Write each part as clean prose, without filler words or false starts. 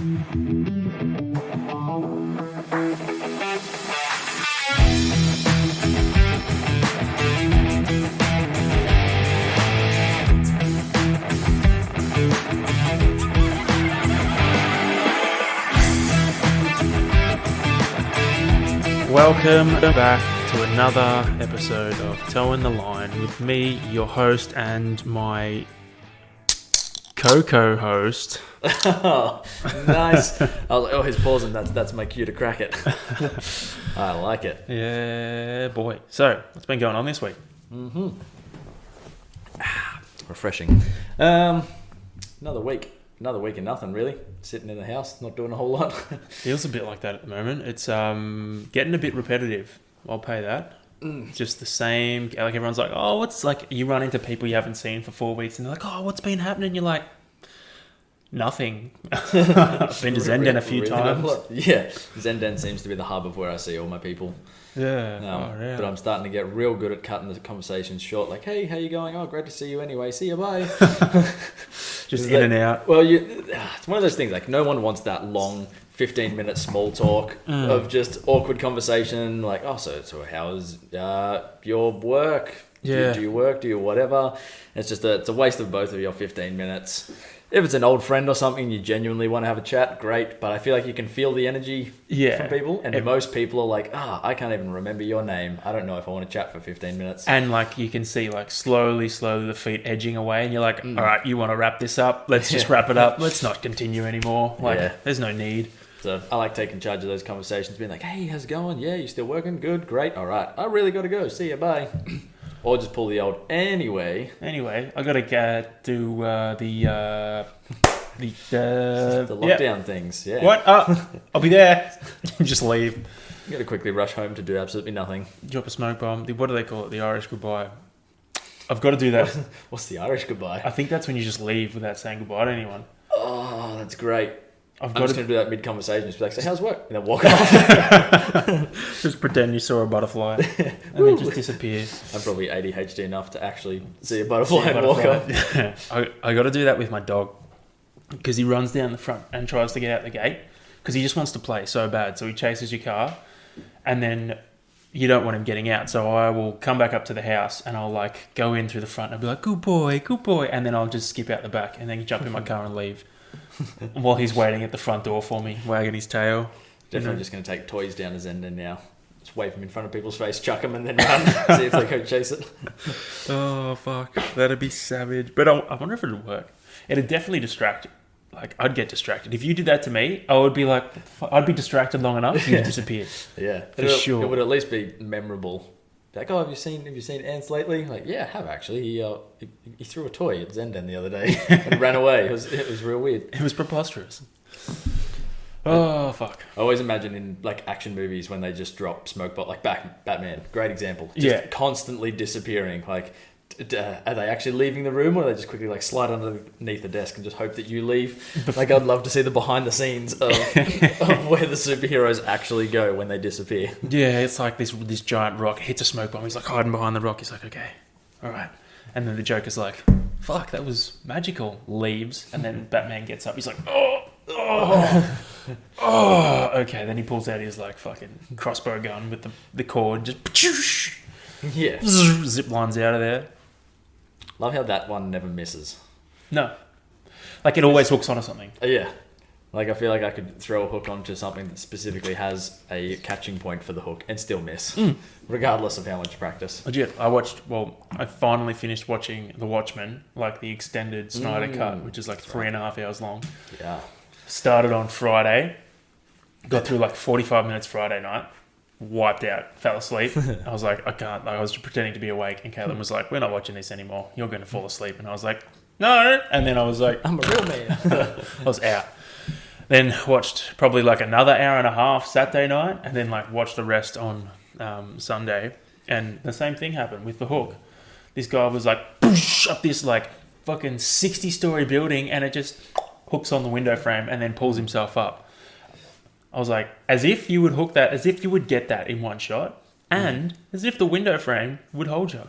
Welcome back to another episode of Toeing the Line with me, your host, and my co-host. Oh, nice. Oh, he's pausing. That's my cue to crack it. I like it. Yeah, boy. So, what's been going on this week? Refreshing. Another week and nothing really. Sitting in the house, not doing a whole lot. Feels a bit like that at the moment. It's getting a bit repetitive. I'll pay that. Just the same. Like everyone's like, oh, what's like? You run into people you haven't seen for 4 weeks, and they're like, oh, what's been happening? You're like, nothing. I've been to Zenden a few times. Yeah, Zenden seems to be the hub of where I see all my people. Yeah. But I'm starting to get real good at cutting the conversations short. Like, hey, how you going? Oh, great to see you anyway. See you, bye. Just in and out. Well, it's one of those things, like, no one wants that long 15-minute small talk of just awkward conversation. Like, oh, so how's your work? Yeah. Do you work? Do you whatever? It's just it's a waste of both of your 15 minutes. If it's an old friend or something, you genuinely want to have a chat, great. But I feel like you can feel the energy from people. And most people are like, I can't even remember your name. I don't know if I want to chat for 15 minutes. And like you can see like slowly the feet edging away. And you're like, all right, you want to wrap this up? Let's just wrap it up. Let's not continue anymore. Like there's no need. So I like taking charge of those conversations, being like, hey, how's it going? Yeah, you still working? Good, great. All right, I really got to go. See you, bye. Or just pull the old anyway, I gotta do the lockdown things. Yeah. What? I'll be there. Just leave. You gotta quickly rush home to do absolutely nothing. Drop a smoke bomb. What do they call it? The Irish goodbye. I've got to do that. What's the Irish goodbye? I think that's when you just leave without saying goodbye to anyone. Oh, that's great. I'm just going to do that mid-conversation. Just be like, so how's work? And then walk off. Just pretend you saw a butterfly and then just disappear. I'm probably ADHD enough to actually see a butterfly and walk off. I got to do that with my dog because he runs down the front and tries to get out the gate because he just wants to play so bad. So he chases your car and then you don't want him getting out. So I will come back up to the house and I'll like go in through the front and I'll be like, good boy. And then I'll just skip out the back and then jump in my car and leave. While he's waiting at the front door for me, wagging his tail. Definitely just going to take toys down to Zenden now. Just wave them in front of people's face, chuck them, and then run. See if they go chase it. Oh, fuck. That'd be savage. But I wonder if it'd work. It'd definitely distract you. Like, I'd get distracted. If you did that to me, I would be like, I'd be distracted long enough, you'd disappear. Yeah. For sure. It would at least be memorable. Like, oh, have you seen ants lately? Like, yeah, I have actually. He threw a toy at Zenden the other day and ran away. It was real weird. It was preposterous. Oh, fuck. I always imagine in like action movies when they just drop smoke bomb, like Batman, great example. Just constantly disappearing. Like, are they actually leaving the room, or are they just quickly like slide underneath the desk and just hope that you leave? Like, I'd love to see the behind the scenes of where the superheroes actually go when they disappear. Yeah, it's like this giant rock hits a smoke bomb. He's like hiding behind the rock. He's like, okay, all right. And then the Joker's like, fuck, that was magical. Leaves, and then Batman gets up. He's like, oh, okay. Then he pulls out his like fucking crossbow gun with the cord, just zip lines out of there. Love how that one never misses. No. Like, it always hooks onto something. Yeah. Like, I feel like I could throw a hook onto something that specifically has a catching point for the hook and still miss, regardless of how much practice. Legit. I finally finished watching The Watchmen, like the extended Snyder cut, which is like 3.5 hours long. Yeah. Started on Friday, got through like 45 minutes Friday night. Wiped out, fell asleep. I was like, I can't. I was pretending to be awake, and Caitlin was like, we're not watching this anymore. You're going to fall asleep. And I was like, no. And then I was like, I'm a real man. I was out. Then watched probably like another hour and a half Saturday night, and then like watched the rest on Sunday. And the same thing happened with the hook. This guy was like, up this like fucking 60-story building, and it just hooks on the window frame and then pulls himself up. I was like, as if you would hook that, as if you would get that in one shot, and as if the window frame would hold you.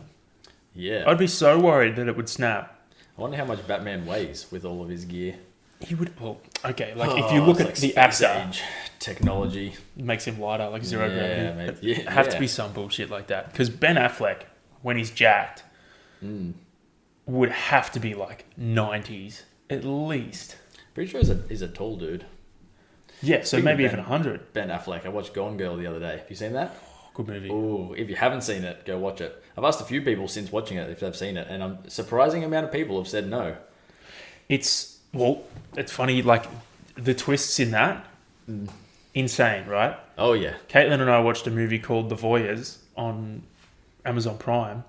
Yeah. I'd be so worried that it would snap. I wonder how much Batman weighs with all of his gear. He would. Well, okay. Like if you look at the actor, age technology makes him lighter, like zero gravity. maybe. It'd have to be some bullshit like that. Because Ben Affleck, when he's jacked, would have to be like 90s at least. Pretty sure he's a tall dude. Yeah, so Speaking maybe of even 100. Ben Affleck. I watched Gone Girl the other day. Have you seen that? Good movie. Oh, if you haven't seen it, go watch it. I've asked a few people since watching it if they've seen it, and a surprising amount of people have said no. It's funny, like the twists in that, insane, right? Oh yeah. Caitlin and I watched a movie called The Voyeurs on Amazon Prime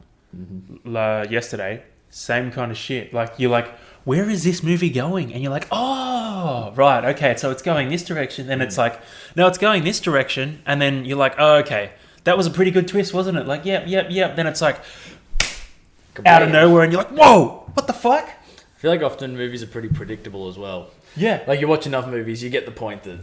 yesterday. Same kind of shit. Like you're like, where is this movie going? And you're like, oh, right, okay, so it's going this direction. Then it's like, no, it's going this direction. And then you're like, oh, okay, that was a pretty good twist, wasn't it? Like, yep. Then it's like out of nowhere, and you're like, whoa, what the fuck? I feel like often movies are pretty predictable as well. Yeah. Like you watch enough movies, you get the point that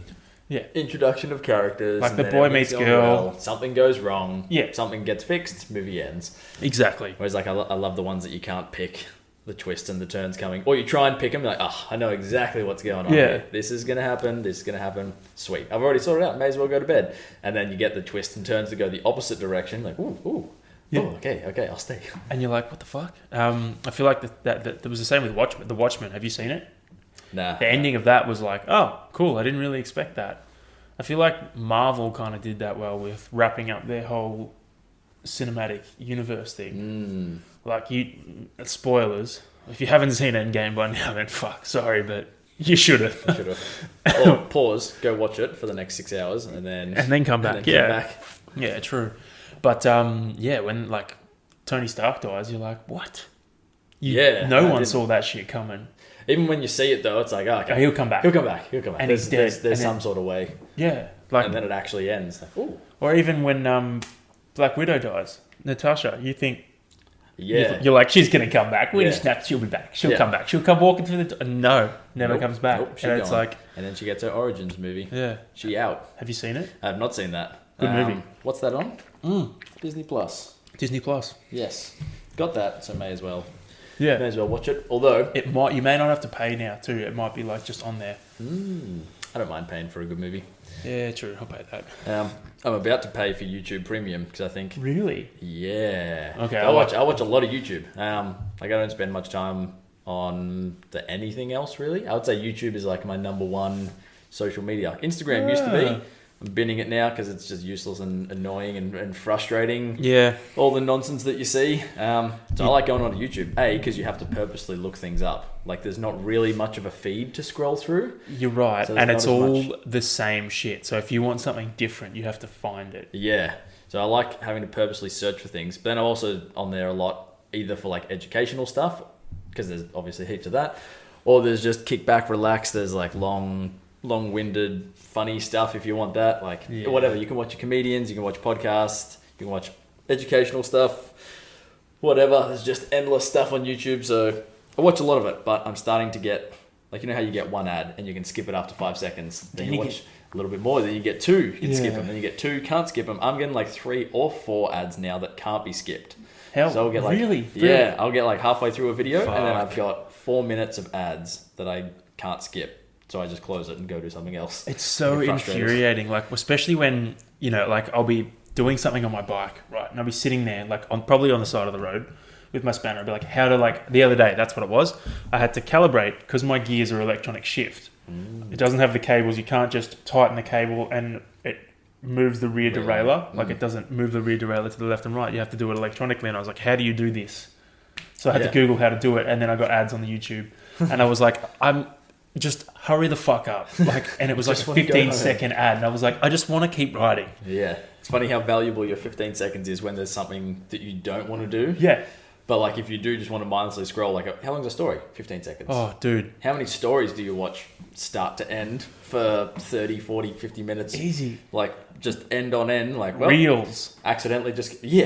introduction of characters, like the boy meets girl, well, something goes wrong, yeah, something gets fixed, movie ends. Exactly. Whereas like I love the ones that you can't pick the twists and the turns coming, or you try and pick them like, oh, I know exactly what's going on here. This is gonna happen, sweet, I've already sorted it out, may as well go to bed. And then you get the twists and turns to go the opposite direction, like ooh. Yeah. Oh, okay, I'll stay. And you're like, what the fuck? I feel like that was the same with Watchmen. The Watchmen, have you seen it? Nah. The ending of that was like, oh, cool, I didn't really expect that. I feel like Marvel kind of did that well with wrapping up their whole cinematic universe thing. Like, spoilers, if you haven't seen Endgame by now, then fuck, sorry, but you should have. Or pause, go watch it for the next 6 hours, and then come back. Yeah, true. But when like Tony Stark dies, you're like, what? No one saw that shit coming. Even when you see it though, it's like, oh, okay, he'll come back. And he's dead. There's some sort of way. Yeah, like, and then it actually ends. Like, ooh. Or even when Black Widow dies, Natasha, you think, you're like, she's gonna come back. When snaps, she'll be back. She'll come back. She'll come walking through the no, never comes back. Nope, and it's like, and then she gets her origins movie. Yeah, she out. Have you seen it? I have not seen that. Good movie. What's that on? Disney Plus. Yes, got that. So may as well. Yeah, may as well watch it. Although you may not have to pay now too. It might be like just on there. I don't mind paying for a good movie. Yeah, true. I'll pay that. I'm about to pay for YouTube Premium because I think. Really? Yeah. Okay. I watch a lot of YouTube. Like I don't spend much time on anything else really. I would say YouTube is like my number one social media. Instagram used to be. I'm binning it now because it's just useless and annoying and frustrating. Yeah. All the nonsense that you see. So I like going on to YouTube. Because you have to purposely look things up. Like there's not really much of a feed to scroll through. You're right. So and it's all the same shit. So if you want something different, you have to find it. Yeah. So I like having to purposely search for things. But then I'm also on there a lot either for like educational stuff because there's obviously heaps of that. Or there's just kick back, relax. There's like long-winded, funny stuff if you want that. Like whatever, you can watch your comedians, you can watch podcasts, you can watch educational stuff, whatever. There's just endless stuff on YouTube. So I watch a lot of it, but I'm starting to get, like, you know how you get one ad and you can skip it after 5 seconds. Then you watch a little bit more, then you get two, you can skip them. Then you get two, can't skip them. I'm getting like 3 or 4 ads now that can't be skipped. Hell, so I'll get like, really? Yeah, I'll get like halfway through a video and then I've got 4 minutes of ads that I can't skip. So I just close it and go do something else. It's so infuriating, like especially when, you know, like I'll be doing something on my bike, right? And I'll be sitting there like probably on the side of the road with my spanner. I'll be like, the other day, that's what it was. I had to calibrate because my gears are electronic shift. It doesn't have the cables. You can't just tighten the cable and it moves the rear derailleur. Like it doesn't move the rear derailleur to the left and right. You have to do it electronically. And I was like, how do you do this? So I had to Google how to do it. And then I got ads on the YouTube. And I was like, just hurry the fuck up. Like, and it was like a 15-second ad. And I was like, I just want to keep riding. Yeah. It's funny how valuable your 15 seconds is when there's something that you don't want to do. Yeah. But like if you do just want to mindlessly scroll, like how long's a story? 15 seconds. Oh, dude. How many stories do you watch start to end for 30, 40, 50 minutes? Easy. Like just end on end. Like Reels. Accidentally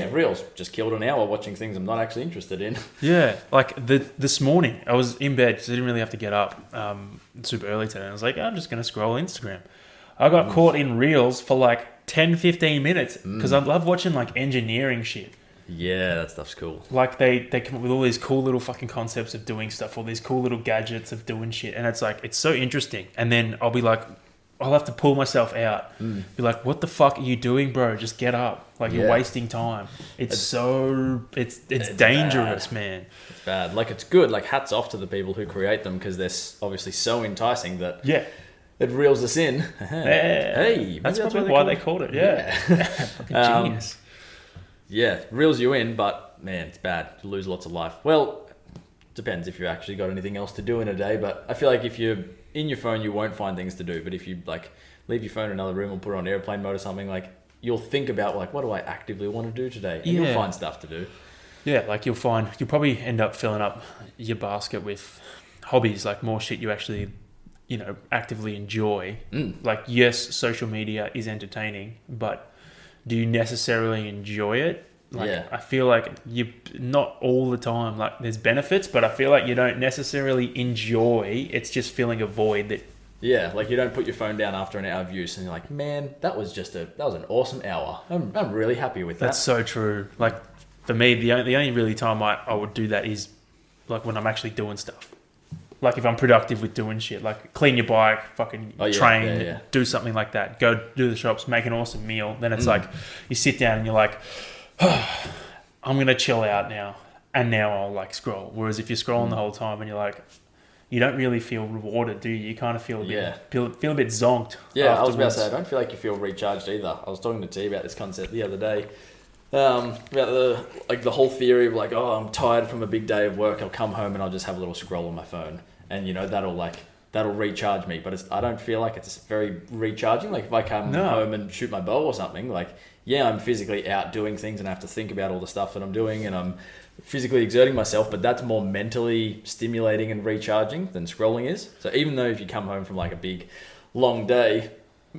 Reels. Just killed an hour watching things I'm not actually interested in. Yeah. Like this morning I was in bed because I didn't really have to get up super early today. I was like, I'm just going to scroll Instagram. I got caught in Reels for like 10, 15 minutes because I love watching like engineering shit. Yeah, that stuff's cool. Like they come up with all these cool little fucking concepts of doing stuff, all these cool little gadgets of doing shit, and it's like it's so interesting. And then I'll be like, I'll have to pull myself out, be like, what the fuck are you doing, bro? Just get up. Like you're wasting time. It's dangerous, bad. man. It's bad. Like it's good. Like hats off to the people who create them because they're obviously so enticing that it reels us in. Hey, that's probably why they called it. Yeah. Fucking genius. Yeah, reels you in, but man, it's bad. You lose lots of life. Well, depends if you actually got anything else to do in a day, but I feel like if you're in your phone, you won't find things to do. But if you like leave your phone in another room or put it on airplane mode or something, like you'll think about like, what do I actively want to do today? And you'll find stuff to do. Yeah, like you'll probably end up filling up your basket with hobbies, like more shit you actually, actively enjoy. Like, yes, social media is entertaining, but do you necessarily enjoy it? Like, I feel like you not all the time. Like, there's benefits, but I feel like you don't necessarily enjoy. It's just filling a void that. Yeah, like you don't put your phone down after an hour of use, and you're like, man, that was an awesome hour. I'm really happy with that. That's so true. Like for me, the only really time I would do that is like when I'm actually doing stuff. Like if I'm productive with doing shit, like clean your bike, fucking train, do something like that. Go do the shops, make an awesome meal. Then it's like you sit down and you're like, I'm going to chill out now. And now I'll like scroll. Whereas if you're scrolling the whole time and you're like, you don't really feel rewarded, do you? You kind of feel a bit, feel a bit zonked. Yeah, afterwards. I was about to say, I don't feel like you feel recharged either. I was talking to T about this concept the other day. About the whole theory of like, oh, I'm tired from a big day of work. I'll come home and I'll just have a little scroll on my phone, and that'll recharge me. But I don't feel like it's very recharging. Like if I come home and shoot my bow or something, like I'm physically out doing things and I have to think about all the stuff that I'm doing and I'm physically exerting myself. But that's more mentally stimulating and recharging than scrolling is. So even though if you come home from like a big, long day,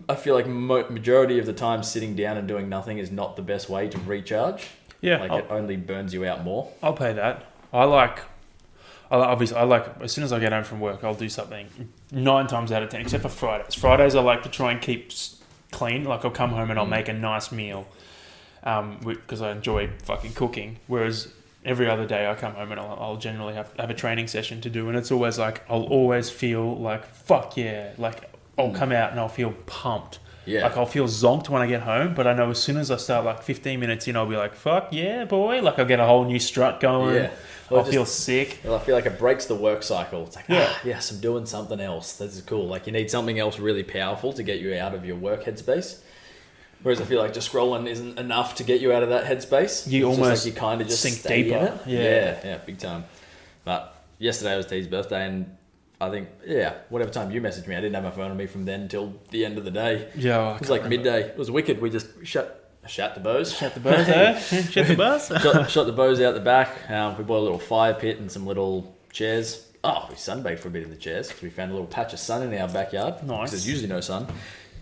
I feel like majority of the time sitting down and doing nothing is not the best way to recharge. Yeah. Like it only burns you out more. I'll pay that. I like, as soon as I get home from work, I'll do something 9 times out of 10, except for Fridays. Fridays, I like to try and keep clean. Like I'll come home and I'll make a nice meal because I enjoy fucking cooking. Whereas every other day I come home and I'll generally have a training session to do. And it's always like, I'll always feel like, fuck yeah, like I'll come out and I'll feel pumped. Yeah. Like I'll feel zonked when I get home, but I know as soon as I start like 15 minutes in, I'll be like, fuck yeah, boy. Like I'll get a whole new strut going. Yeah. I'll feel sick. Well, I feel like it breaks the work cycle. It's like, yes, I'm doing something else. This is cool. Like you need something else really powerful to get you out of your work headspace. Whereas I feel like just scrolling isn't enough to get you out of that headspace. You it's almost just like you kind of just sink stay deeper. in it. Yeah, big time. But yesterday was T's birthday, and I think, whatever time you messaged me, I didn't have my phone on me from then until the end of the day. Yeah, it was like midday. It was wicked. We just shut the bows. Shut the bows, eh? Shut the bows? shot the bows out the back. We bought a little fire pit and some little chairs. Oh, we sunbaked for a bit in the chairs because we found a little patch of sun in our backyard. Nice. Because there's usually no sun.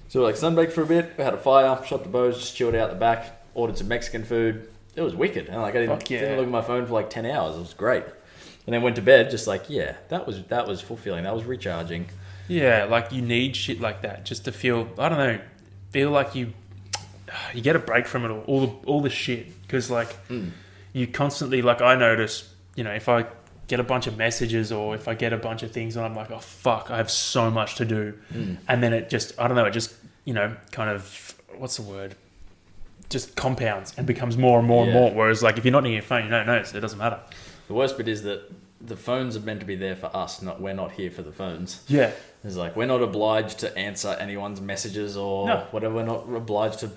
So we sunbaked for a bit. We had a fire, shot the bows, just chilled out the back, ordered some Mexican food. It was wicked. And I didn't look at my phone for like 10 hours. It was great. And then went to bed just like, that was fulfilling. That was recharging. Yeah, like you need shit like that just to feel, I don't know, feel like you get a break from it all the shit. Because like you constantly, like I notice, if I get a bunch of messages or if I get a bunch of things and I'm like, oh fuck, I have so much to do. And then it just, I don't know, it just, kind of, what's the word? Just compounds and becomes more and more and more. Whereas like if you're not near your phone, you don't notice, it doesn't matter. The worst bit is that the phones are meant to be there for us, we're not here for the phones. Yeah. It's like, we're not obliged to answer anyone's messages or whatever. We're not obliged to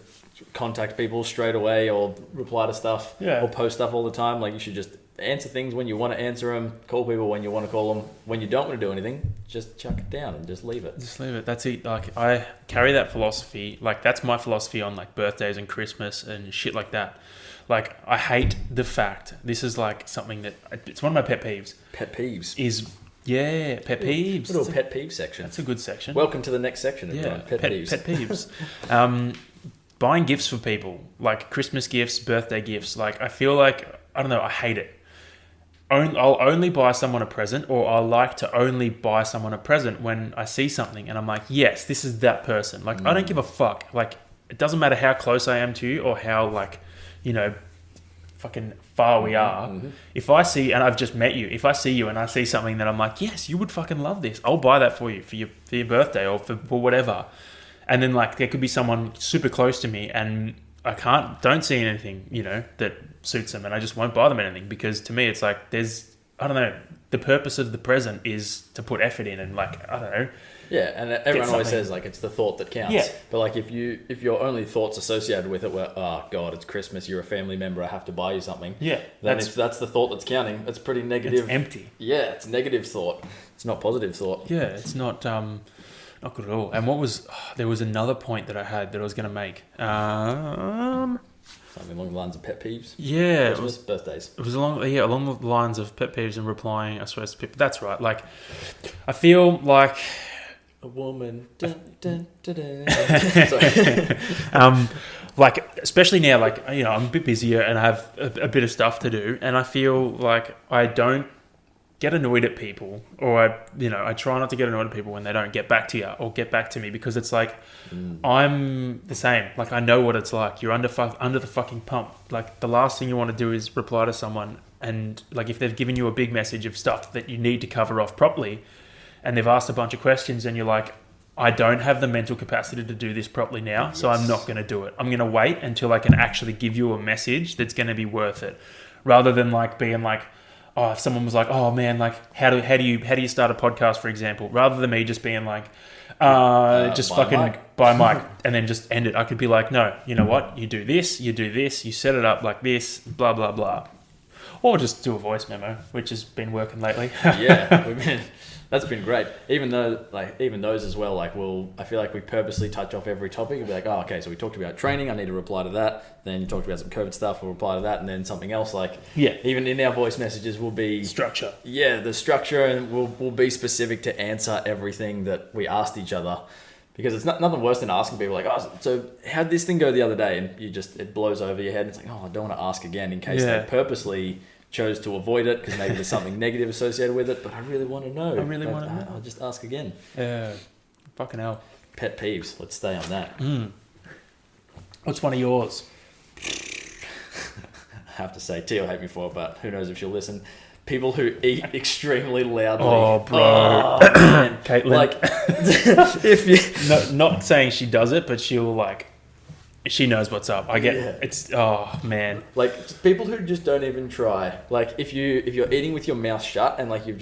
contact people straight away or reply to stuff or post stuff all the time. Like you should just answer things when you want to answer them, call people when you want to call them. When you don't want to do anything, just chuck it down and just leave it. Just leave it. That's it. Like I carry that philosophy. Like that's my philosophy on like birthdays and Christmas and shit like that. Like I hate the fact, this is like something that, it's one of my pet peeves. Pet peeves. Pet peeves. A little pet peeve section. That's a good section. Welcome to the next section. Pet peeves. Pet peeves. Buying gifts for people, like Christmas gifts, birthday gifts. Like I feel like, I don't know, I hate it. I'll only buy someone a present, or I like to only buy someone a present when I see something and I'm like, yes, this is that person. Like I don't give a fuck. Like it doesn't matter how close I am to you or how like, fucking far we are. If I see, and I've just met you, if I see you and I see something that I'm like, yes, you would fucking love this, I'll buy that for you for your birthday or for whatever. And then like there could be someone super close to me and I don't see anything, that suits them, and I just won't buy them anything, because to me it's like I don't know, the purpose of the present is to put effort in, and like, I don't know. Yeah, and everyone always says like it's the thought that counts. Yeah. But like if your only thoughts associated with it were, oh God, it's Christmas, you're a family member, I have to buy you something. Yeah. Then if that's the thought that's counting, it's pretty negative. It's empty. Yeah, it's negative thought. It's not positive thought. Yeah, it's not good at all. And there was another point that I had that I was going to make. Something along the lines of pet peeves. Yeah, Christmas, birthdays. It was along the lines of pet peeves and replying, I suppose, to people. That's right. Like, I feel like a woman. Dun, dun, dun, dun. Sorry. Like, especially now, like, I'm a bit busier and I have a bit of stuff to do, and I feel like I don't get annoyed at people, or I try not to get annoyed at people when they don't get back to you or get back to me, because it's like I'm the same. Like, I know what it's like. You're under the fucking pump. Like, the last thing you want to do is reply to someone, and like if they've given you a big message of stuff that you need to cover off properly, and they've asked a bunch of questions, and you're like, I don't have the mental capacity to do this properly now, so I'm not going to do it. I'm going to wait until I can actually give you a message that's going to be worth it, rather than like being like, oh, if someone was like, oh man, like how do you start a podcast, for example, rather than me just being like, just fucking buy mic and then just end it. I could be like, no, you know what? You do this, you set it up like this, blah blah blah, or just do a voice memo, which has been working lately. Yeah, that's been great. Even those as well. Like, I feel like we purposely touch off every topic. We'll be like, oh, okay, so we talked about training. I need to reply to that. Then you talked about some COVID stuff. We'll reply to that, and then something else. Like, even in our voice messages will be structure. Yeah, the structure, and we'll be specific to answer everything that we asked each other. Because it's nothing worse than asking people like, oh, so how'd this thing go the other day? And it blows over your head. And it's like, oh, I don't want to ask again, in case they purposely chose to avoid it because maybe there's something negative associated with it, but I really want to know. I'll just ask again. Yeah, fucking hell. Pet peeves. Let's stay on that. What's one of yours? I have to say, Tia will hate me for it, but who knows if she'll listen. People who eat extremely loudly. Oh, bro. Oh, man. Caitlin. Like, if you... Not saying she does it, but she'll like... She knows what's up. I get it's man. Like, people who just don't even try. Like, if you're eating with your mouth shut and like your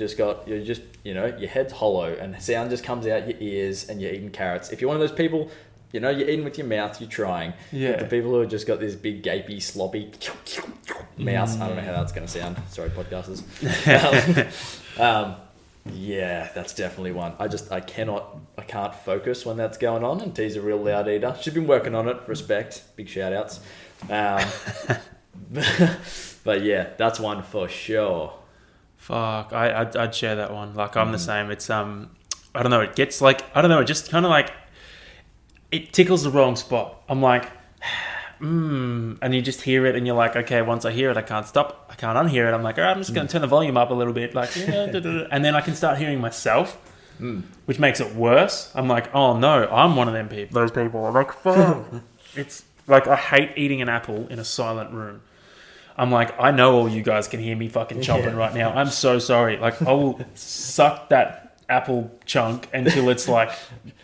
head's hollow and sound just comes out your ears and you're eating carrots. If you're one of those people, you're eating with your mouth, you're trying. Yeah. But the people who have just got this big gapey sloppy mouth. I don't know how that's gonna sound. Sorry, podcasters. Yeah, that's definitely one. I can't focus when that's going on, and T's a real loud eater. She's been working on it. Respect. Big shout outs. But yeah, that's one for sure. Fuck, I'd share that one. Like, I'm the same. It's I don't know, it gets like, I don't know, it just kind of like, it tickles the wrong spot. I'm like, and you just hear it and you're like, okay, once I hear it, I can't stop. I can't unhear it. I'm like, all right, I'm just going to turn the volume up a little bit. Like, and then I can start hearing myself, which makes it worse. I'm like, oh no, I'm one of them people. Those people are like, fuck. It's like, I hate eating an apple in a silent room. I'm like, I know all you guys can hear me fucking chomping right now. I'm so sorry. Like, I will suck that apple chunk until it's like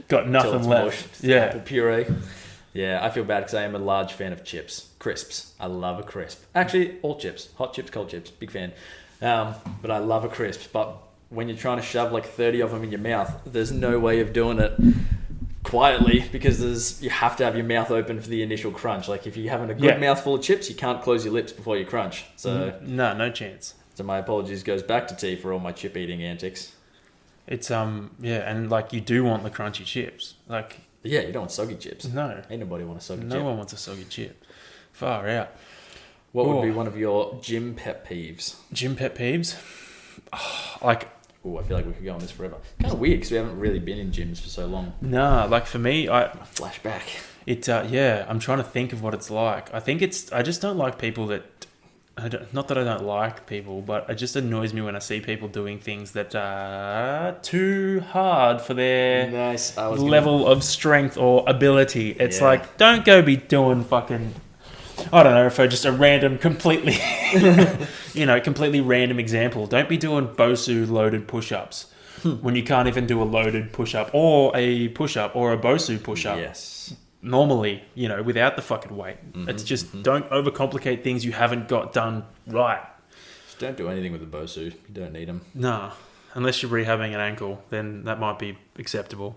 got nothing left. Mushed. Yeah. Apple puree. Yeah, I feel bad because I am a large fan of chips. Crisps. I love a crisp. Actually, all chips. Hot chips, cold chips. Big fan. But I love a crisp. But when you're trying to shove like 30 of them in your mouth, there's no way of doing it quietly, because you have to have your mouth open for the initial crunch. Like, if you're having a good mouthful of chips, you can't close your lips before you crunch. So no chance. So my apologies goes back to T for all my chip eating antics. It's and like, you do want the crunchy chips. Like, yeah, you don't want soggy chips. No. Ain't nobody want a soggy chip. No one wants a soggy chip. Far out. What would be one of your gym pet peeves? Gym pet peeves? Like... Oh, I feel like we could go on this forever. Kind of weird because we haven't really been in gyms for so long. Nah, like for me, a flashback. I'm trying to think of what it's like. I think I just don't like people that... Not that I don't like people, but it just annoys me when I see people doing things that are too hard for their level of strength or ability. It's like, don't go be doing fucking... I don't know, for just a random, completely, completely random example. Don't be doing BOSU loaded push-ups when you can't even do a loaded push-up or a push-up or a BOSU push-up. Yes. Normally, without the fucking weight. It's just don't overcomplicate things you haven't got done right. Just don't do anything with the BOSU. You don't need them. No. Unless you're rehabbing an ankle, then that might be acceptable.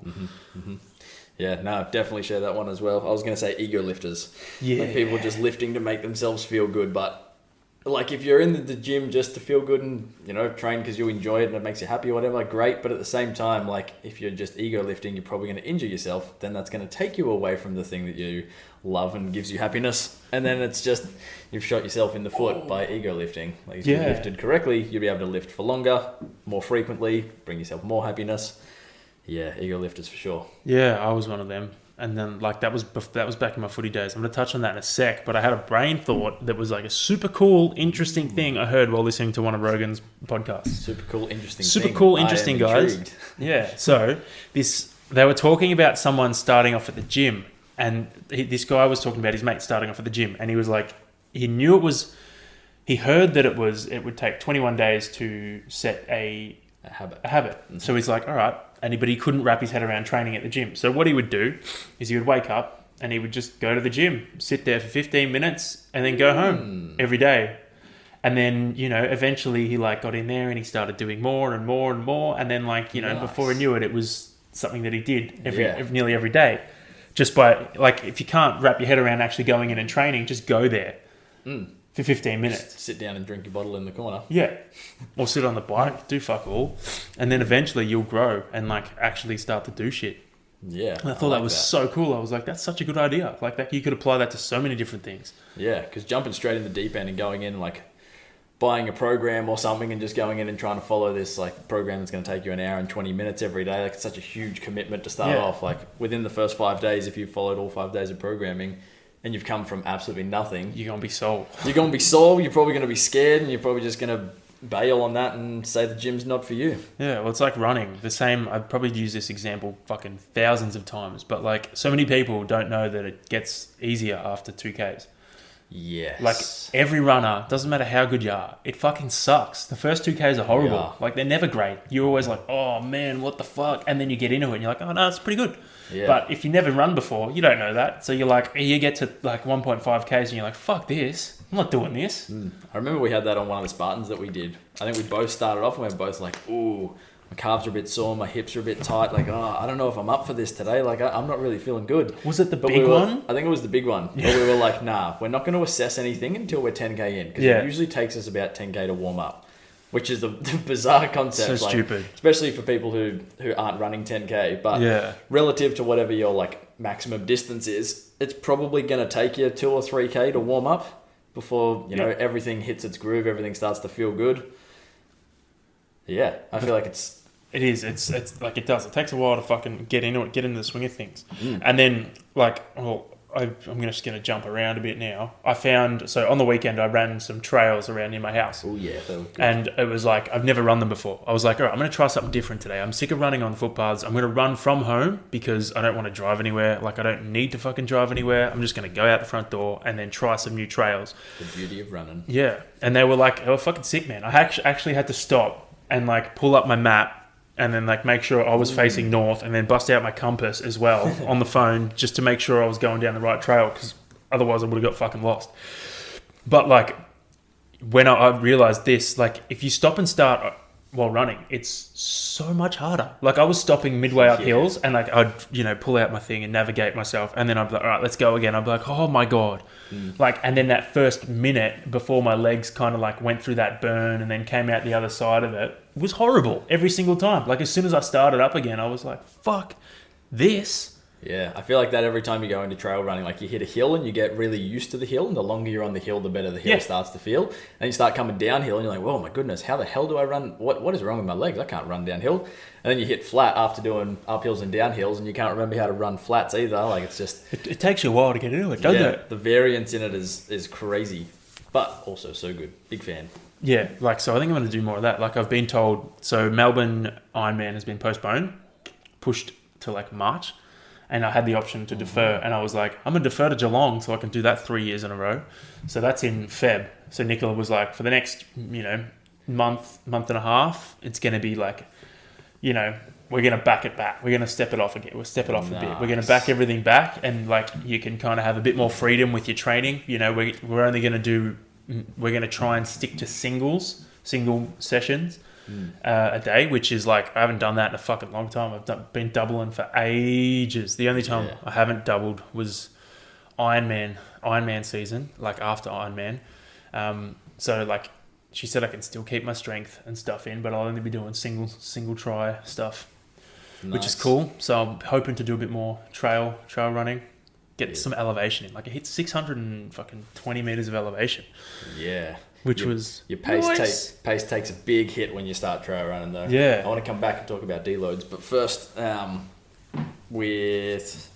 Yeah, no, definitely share that one as well. I was going to say ego lifters. Yeah. Like people just lifting to make themselves feel good. But like if you're in the gym just to feel good and, train because you enjoy it and it makes you happy or whatever, great. But at the same time, like if you're just ego lifting, you're probably going to injure yourself. Then that's going to take you away from the thing that you love and gives you happiness. And then it's just, you've shot yourself in the foot by ego lifting. Like if you lifted correctly, you'll be able to lift for longer, more frequently, bring yourself more happiness. Yeah, ego lifters for sure. Yeah, I was one of them. And then that was back in my footy days. I'm going to touch on that in a sec, but I had a brain thought that was like a super cool, interesting thing I heard while listening to one of Rogan's podcasts. Super cool, interesting guys. Intrigued. Yeah, so they were talking about someone starting off at the gym, and this guy was talking about his mate starting off at the gym, and he was like, he heard that it would take 21 days to set a habit. Mm-hmm. So he's like, all right. But he couldn't wrap his head around training at the gym. So what he would do is he would wake up and he would just go to the gym, sit there for 15 minutes and then go home every day. And then, eventually he got in there and he started doing more and more and more. And then nice. Before he knew it, it was something that he did nearly every day. Just by, if you can't wrap your head around actually going in and training, just go there for 15 minutes. Just sit down and drink your bottle in the corner. Yeah. Or sit on the bike, do fuck all. And then eventually you'll grow and actually start to do shit. Yeah. And I thought that was so cool. I was like, that's such a good idea. That you could apply that to so many different things. Yeah, because jumping straight in the deep end and going in buying a program or something and just going in and trying to follow this program that's going to take you an hour and 20 minutes every day, it's such a huge commitment to start off. Within the first 5 days, if you followed all 5 days of programming, and you've come from absolutely nothing, you're going to be sold. You're going to be sold. You're probably going to be scared, and you're probably just going to bail on that and say the gym's not for you. Yeah, well, it's like running. The same, I've probably used this example fucking thousands of times, but so many people don't know that it gets easier after 2Ks. Yes. Every runner, doesn't matter how good you are, it fucking sucks. The first 2Ks are horrible. They're never great. You're always like, oh man, what the fuck? And then you get into it and you're like, oh no, it's pretty good. Yeah. But if you never run before, you don't know that. So you're you get to 1.5Ks and you're like, fuck this. I'm not doing this. I remember we had that on one of the Spartans that we did. I think we both started off and we were both like, ooh, my calves are a bit sore, my hips are a bit tight. I don't know if I'm up for this today. I'm not really feeling good. Was it the big one? I think it was the big one. Yeah. But we were like, nah, we're not going to assess anything until we're 10K in. Because it usually takes us about 10K to warm up. Which is the bizarre concept. So stupid. Especially for people who aren't running 10K. But relative to whatever your maximum distance is, it's probably going to take you 2 or 3K to warm up before everything hits its groove, everything starts to feel good. Yeah, I feel like it's... It is. It's it does. It takes a while to fucking get into it, get into the swing of things. And then, I'm just going to jump around a bit now. I found... So, on the weekend, I ran some trails around near my house. Oh, yeah. That was good. And it was I've never run them before. I was like, all right, I'm going to try something different today. I'm sick of running on footpaths. I'm going to run from home because I don't want to drive anywhere. I don't need to fucking drive anywhere. I'm just going to go out the front door and then try some new trails. The beauty of running. Yeah. And they were fucking sick, man. I actually had to stop and pull up my map and then make sure I was facing north and then bust out my compass as well on the phone just to make sure I was going down the right trail because otherwise I would have got fucking lost. But when I realized this, if you stop and start while running, it's so much harder. I was stopping midway up hills and I'd pull out my thing and navigate myself and then I'd be like, all right, let's go again. I'd be like, oh my God. And then that first minute before my legs kind of went through that burn and then came out the other side of it was horrible every single time. As soon as I started up again, I was like, fuck this. Yeah, I feel like that every time you go into trail running, you hit a hill and you get really used to the hill, and the longer you're on the hill, the better the hill starts to feel. And you start coming downhill and you're like, whoa, my goodness, how the hell do I run? What is wrong with my legs? I can't run downhill. And then you hit flat after doing uphills and downhills and you can't remember how to run flats either. It's just... It takes you a while to get into it, doesn't it? The variance in it is crazy, but also so good. Big fan. Yeah, so I think I'm going to do more of that. I've been told, so Melbourne Ironman has been postponed, pushed to March. and I had the option to defer, and I was like, I'm gonna defer to Geelong so I can do that 3 years in a row. So that's in Feb. So Nicola was like, for the next, month and a half, it's gonna be like, we're gonna back it back. We're gonna step it off again. We'll step it off a bit. We're gonna back everything back, and like you can kind of have a bit more freedom with your training. We're only we're gonna try and stick to single sessions. A day, which is like I haven't done that in a fucking long time. I've been doubling for ages. The only time I haven't doubled was Ironman season, like after Ironman. So like she said I can still keep my strength and stuff in, but I'll only be doing single try stuff, which is cool. So I'm hoping to do a bit more trail running, get some elevation in. Like I hit 620 meters of elevation. Yeah. Your pace takes a big hit when you start trail running though. Yeah. I want to come back and talk about deloads, but first, with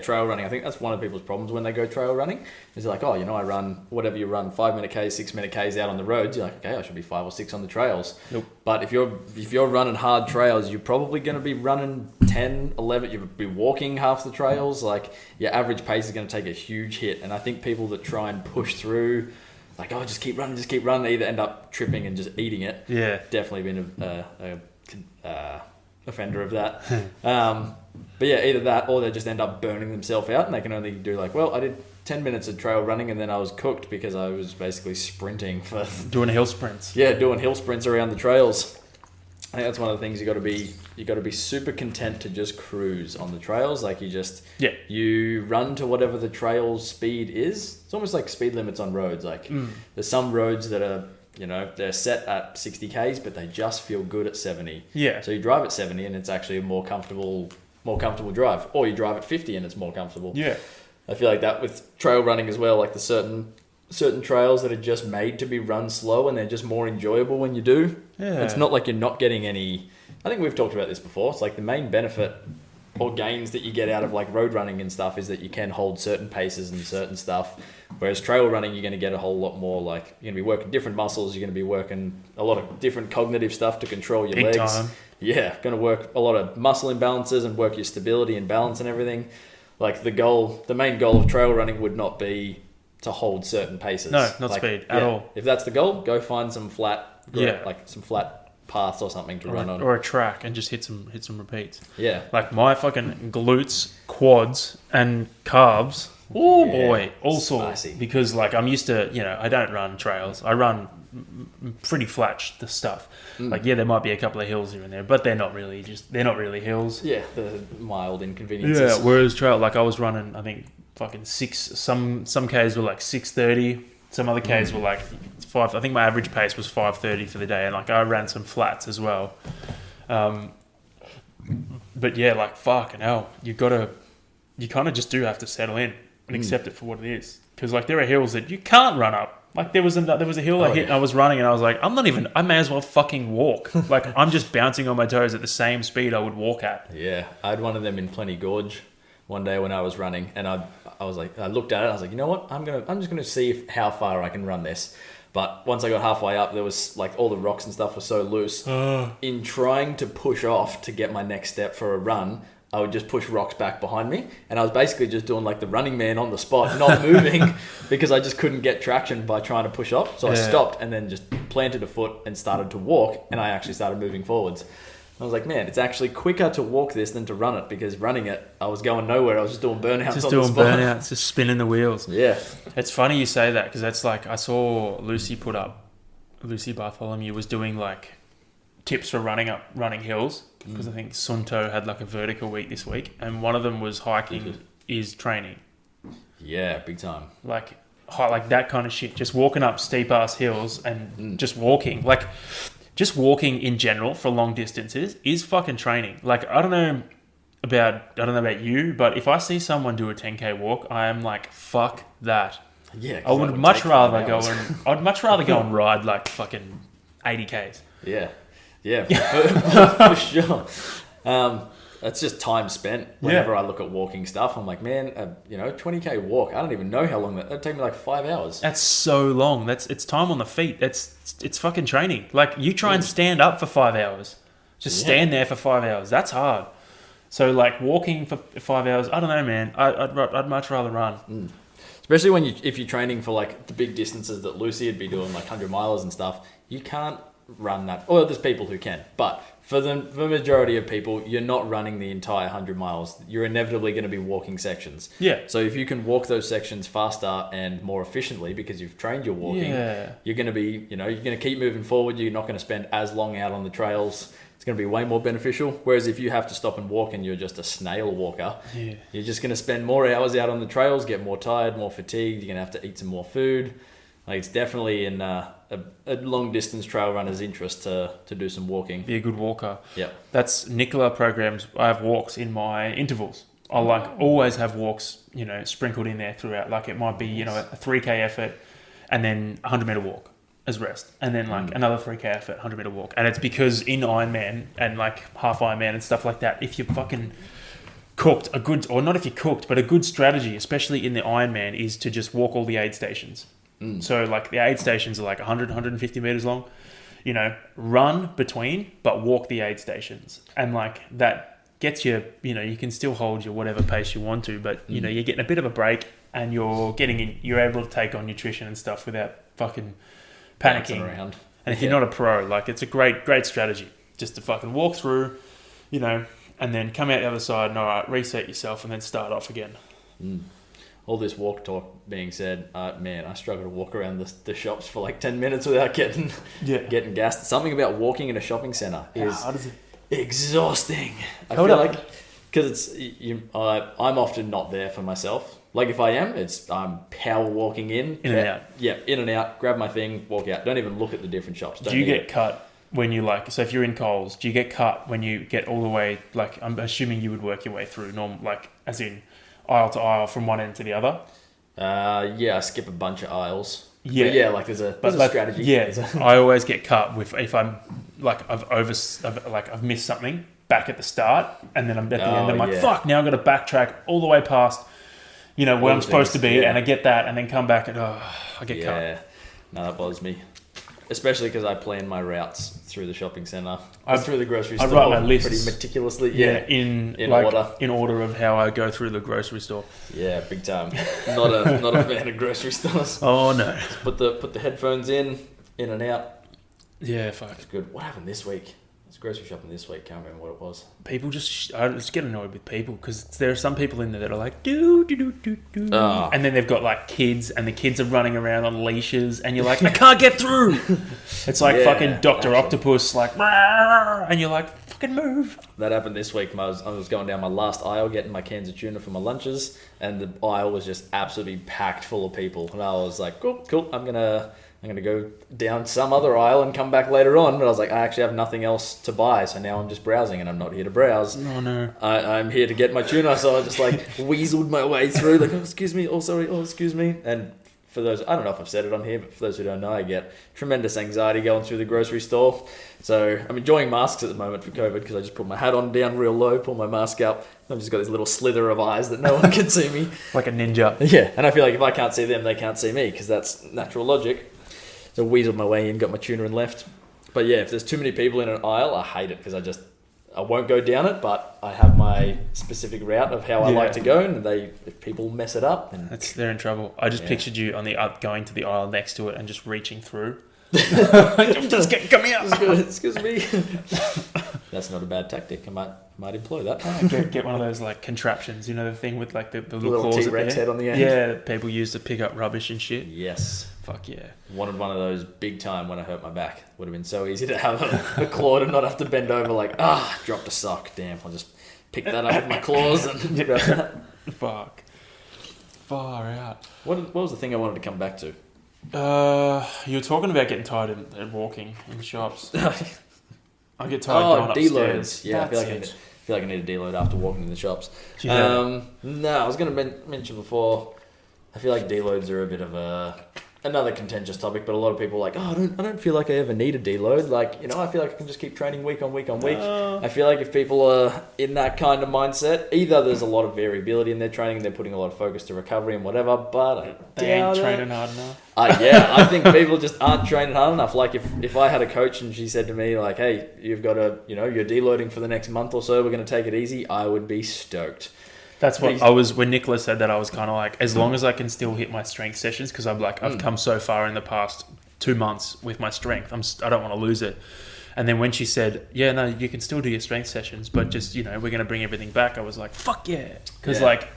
trail running, I think that's one of people's problems when they go trail running. Is like, I run whatever you run, 5-minute Ks, 6-minute Ks out on the roads. You're like, okay, I should be 5 or 6 on the trails. Nope. But if you're running hard trails, you're probably going to be running 10, 11. You'll be walking half the trails. Like your average pace is going to take a huge hit. And I think people that try and push through, like, just keep running, they either end up tripping and just eating it. Yeah. Definitely been a offender of that. But yeah, either that or they just end up burning themselves out and they can only do like, I did 10 minutes of trail running and then I was cooked because I was basically sprinting for... Doing hill sprints. Yeah, doing hill sprints around the trails. I think that's one of the things you got to be super content to just cruise on the trails. Like you run to whatever the trail speed is. It's almost like speed limits on roads. Like there's some roads that are, they're set at 60 Ks, but they just feel good at 70. Yeah. So you drive at 70 and it's actually a more comfortable drive, or you drive at 50 and it's more comfortable. Yeah. I feel like that with trail running as well. Like the certain trails that are just made to be run slow and they're just more enjoyable when you do. Yeah. It's not like you're not getting any... I think we've talked about this before. It's like the main benefit or gains that you get out of like road running and stuff is that you can hold certain paces and certain stuff. Whereas trail running, you're going to get a whole lot more like... You're going to be working different muscles. You're going to be working a lot of different cognitive stuff to control your legs. Time. Yeah, going to work a lot of muscle imbalances and work your stability and balance and everything. Like the main goal of trail running would not be to hold certain paces. No, not speed at all. If that's the goal, go find some flat, some flat paths or something to run on, or a track, and just hit some repeats. Yeah, like my fucking glutes, quads, and calves. Oh boy, all sore because like I'm used to. I don't run trails. I run pretty flat the stuff. Like there might be a couple of hills here and there, but they're not really hills. Yeah, the mild inconveniences. Yeah, whereas trail, like I was running, I think fucking 6. Some Ks were like 6:30. Some other Ks were like 5. I think my average pace was 5:30 for the day, and like I ran some flats as well. But yeah, like fucking hell, you kind of just do have to settle in and accept it for what it is, because like there are hills that you can't run up. Like there was a hill I hit and I was running and I was like, I may as well fucking walk. Like I'm just bouncing on my toes at the same speed I would walk at. Yeah, I had one of them in Plenty Gorge one day when I was running, and I was like, I looked at it, I was like, you know what, I'm just gonna see how far I can run this. But once I got halfway up, there was like all the rocks and stuff were so loose. In trying to push off to get my next step for a run, I would just push rocks back behind me, and I was basically just doing like the Running Man on the spot, not moving, because I just couldn't get traction by trying to push off. So I stopped and then just planted a foot and started to walk, and I actually started moving forwards. I was like, man, it's actually quicker to walk this than to run it, because running it, I was going nowhere. I was just doing burnouts on the spot. Burnouts, just spinning the wheels. Yeah. It's funny you say that, because that's like, I saw Lucy Bartholomew was doing like tips for running hills, because I think Sunto had like a vertical week this week, and one of them was hiking is training. Yeah, big time. Like that kind of shit. Just walking up steep ass hills and just walking. Like just walking in general for long distances is fucking training. Like I don't know about you, but if I see someone do a 10K walk, I am like, fuck that. Yeah, I would much rather go and ride like fucking 80Ks. Yeah, for sure. That's just time spent. Whenever I look at walking stuff, I'm like, man, 20K walk. I don't even know how long that'd take me. Like 5 hours. That's so long. It's time on the feet. It's fucking training. Like you try and stand up for 5 hours, just stand there for 5 hours. That's hard. So like walking for 5 hours, I don't know, man. I'd much rather run. Especially if you're training for like the big distances that Lucy would be doing, like 100 milers and stuff. You can't run that. Or there's people who can, but for the majority of people, you're not running the entire 100 miles. You're inevitably going to be walking sections. Yeah. So if you can walk those sections faster and more efficiently because you've trained your walking, you're going to be, you're going to keep moving forward. You're not going to spend as long out on the trails. It's going to be way more beneficial. Whereas if you have to stop and walk and you're just a snail walker, you're just going to spend more hours out on the trails, get more tired, more fatigued. You're going to have to eat some more food. Like, it's definitely in a long distance trail runner's interest to do some walking. Be a good walker. Yeah. That's Nicola programs. I have walks in my intervals. I always have walks, sprinkled in there throughout. Like, it might be, a 3K effort and then a 100-meter walk as rest, and then another 3K effort, 100-meter walk. And it's because in Ironman and like half Ironman and stuff like that, if you're fucking cooked, a good strategy, especially in the Ironman, is to just walk all the aid stations. So like the aid stations are like 100, 150 meters long, run between, but walk the aid stations. And like that gets you can still hold your whatever pace you want to, but you're getting a bit of a break and you're able to take on nutrition and stuff without fucking panicking around. And if you're not a pro, like, it's a great strategy just to fucking walk through, and then come out the other side and all right, reset yourself and then start off again. All this walk talk being said, man, I struggle to walk around the shops for like 10 minutes without getting gassed. Something about walking in a shopping centre is exhausting. I feel like, because I'm often not there for myself. Like, if I am, I'm power walking in and out. Yeah, in and out, grab my thing, walk out. Don't even look at the different shops. Do you get cut when you so if you're in Coles, do you get cut when you get all the way, like, I'm assuming you would work your way through as in aisle to aisle from one end to the other? I skip a bunch of aisles. Yeah, like there's a strategy. Yeah, I always get cut if I'm like I've missed something back at the start, and then I'm at the end. I'm like, fuck! Now I've got to backtrack all the way past, where I'm supposed to be, and I get that, and then come back and I get cut. Yeah, no, that bothers me. Especially because I plan my routes through the shopping centre, through the grocery store. I write my lists pretty meticulously. In order. In order of how I go through the grocery store. Yeah, big time. Not a fan of grocery stores. Oh no. Put the headphones in and out. Yeah, fuck. It's good. What happened this week? I was grocery shopping this week. Can't remember what it was. People I just get annoyed with people because there are some people in there that are like do, and then they've got like kids, and the kids are running around on leashes, and you're like, I can't get through. It's like fucking Dr. Octopus, like, and you're like, fucking move. That happened this week. I was going down my last aisle getting my cans of tuna for my lunches, and the aisle was just absolutely packed full of people, and I was like, cool. I'm gonna go down some other aisle and come back later on. But I was like, I actually have nothing else to buy, so now I'm just browsing, and I'm not here to browse. Oh no. I'm here to get my tuna, so I just like weaseled my way through, like, excuse me, excuse me. And for those, I don't know if I've said it on here, but for those who don't know, I get tremendous anxiety going through the grocery store. So I'm enjoying masks at the moment for COVID because I just put my hat on down real low, pull my mask up. I've just got this little slither of eyes that no one can see me. Like a ninja. Yeah, and I feel like if I can't see them, they can't see me because that's natural logic. So weaseled my way in, got my tuna and left. But yeah, if there's too many people in an aisle, I hate it because I won't go down it, but I have my specific route of how I like to go, and if people mess it up, then they're in trouble. I just pictured you on going to the aisle next to it and just reaching through. Come here. Excuse me. That's not a bad tactic. I might employ that. Get one of those like contraptions, the thing with like the little claws T-Rex head on the end. Yeah, that people use to pick up rubbish and shit. Yes. Fuck yeah. Wanted one of those big time when I hurt my back. Would have been so easy to have a claw to not have to bend over like, dropped a sock. Damn, I'll just pick that up with my claws and grab that. Fuck. Far out. What was the thing I wanted to come back to? You were talking about getting tired and walking in shops. I get tired going upstairs. Deloads. Yeah, I feel like I need a deload after walking in the shops. Yeah. No, I was going to mention before, I feel like deloads are a bit of a another contentious topic, but a lot of people are like, oh, I don't feel like I ever need a deload. Like, I feel like I can just keep training week on week on week. I feel like if people are in that kind of mindset, either there's a lot of variability in their training, they're putting a lot of focus to recovery and whatever, but they ain't training hard enough. I think people just aren't training hard enough. Like if I had a coach and she said to me like, hey, you've got to, you're deloading for the next month or so, we're going to take it easy, I would be stoked. That's what I was, when Nicholas said that, I was kind of like, as long as I can still hit my strength sessions, because I'm like, I've come so far in the past 2 months with my strength, I don't want to lose it. And then when she said, yeah, no, you can still do your strength sessions, but just, we're going to bring everything back, I was like, fuck yeah. Because like,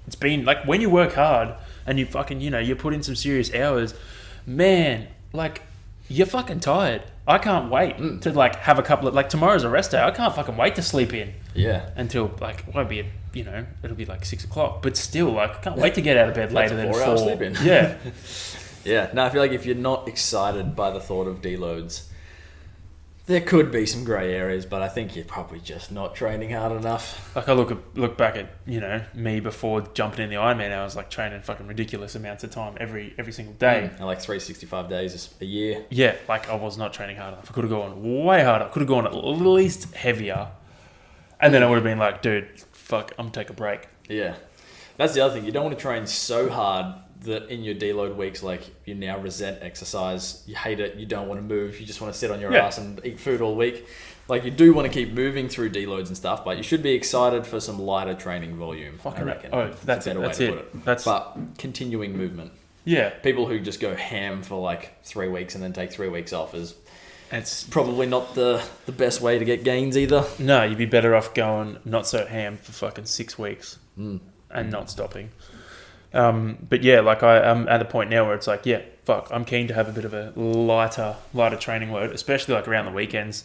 it's been like, when you work hard and you fucking, you put in some serious hours, man, like, you're fucking tired. I can't wait to like have a couple of, like, tomorrow's a rest day. I can't fucking wait to sleep in. Yeah. Until like, it won't be, it'll be like 6 o'clock, but still, like, I can't wait to get out of bed later than 4 hours sleep in. Yeah. Yeah. No, I feel like if you're not excited by the thought of deloads, there could be some grey areas, but I think you're probably just not training hard enough. Like, I look back at, me before jumping in the Ironman, I was like training fucking ridiculous amounts of time every single day. And like 365 days a year. Yeah, like I was not training hard enough. I could have gone way harder. I could have gone at least heavier. And then I would have been like, dude, fuck, I'm going to take a break. Yeah. That's the other thing. You don't want to train so hard that in your deload weeks, like, you now resent exercise, you hate it, you don't want to move, you just want to sit on your ass and eat food all week. Like, you do want to keep moving through deloads and stuff, but you should be excited for some lighter training volume, I reckon. Oh, that's a better way to put it. But continuing movement. Yeah. People who just go ham for like 3 weeks and then take 3 weeks off is... It's probably not the best way to get gains either. No, you'd be better off going not so ham for fucking 6 weeks and not stopping. But yeah, like I'm at a point now where it's like, yeah, fuck, I'm keen to have a bit of a lighter training load, especially like around the weekends.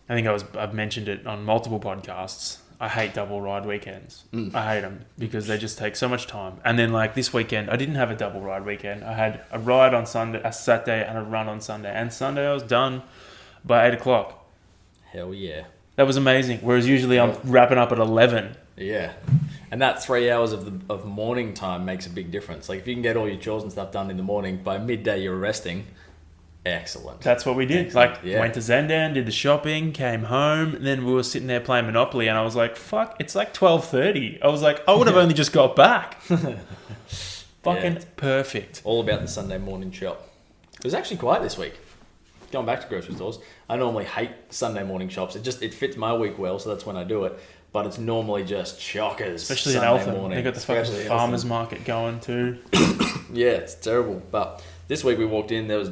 I think I've mentioned it on multiple podcasts. I hate double ride weekends. I hate them because they just take so much time. And then like this weekend, I didn't have a double ride weekend. I had a ride on Sunday, a Saturday, and a run on Sunday. And Sunday I was done by 8 o'clock. Hell yeah. That was amazing. Whereas usually I'm wrapping up at 11. Yeah. And that 3 hours of morning time makes a big difference. Like if you can get all your chores and stuff done in the morning, by midday you're resting. Excellent. That's what we did. Excellent. Like, went to Zendan, did the shopping, came home, and then we were sitting there playing Monopoly, and I was like, fuck, it's like 12:30. I was like, I would have only just got back. Fucking perfect. All about the Sunday morning shop. It was actually quiet this week. Going back to grocery stores, I normally hate Sunday morning shops. It fits my week well, so that's when I do it. But it's normally just chockers. Especially Sunday in Eltham. Morning. They got the fucking farmers market going too. Yeah, it's terrible. But this week we walked in, there was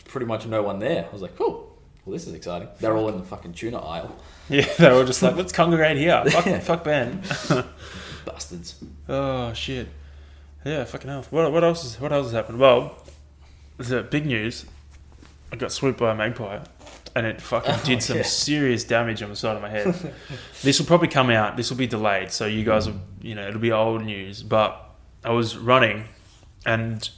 pretty much no one there. I was like, cool. Well, this is exciting. They're all in the fucking tuna aisle. Yeah, they were just like, let's congregate here. Fuck Ben. Bastards. Oh, shit. Yeah, fucking hell. What else has happened? Well, the big news. I got swooped by a magpie. And it fucking did some serious damage on the side of my head. This will probably come out. This will be delayed. So you guys will, it'll be old news. But I was running and,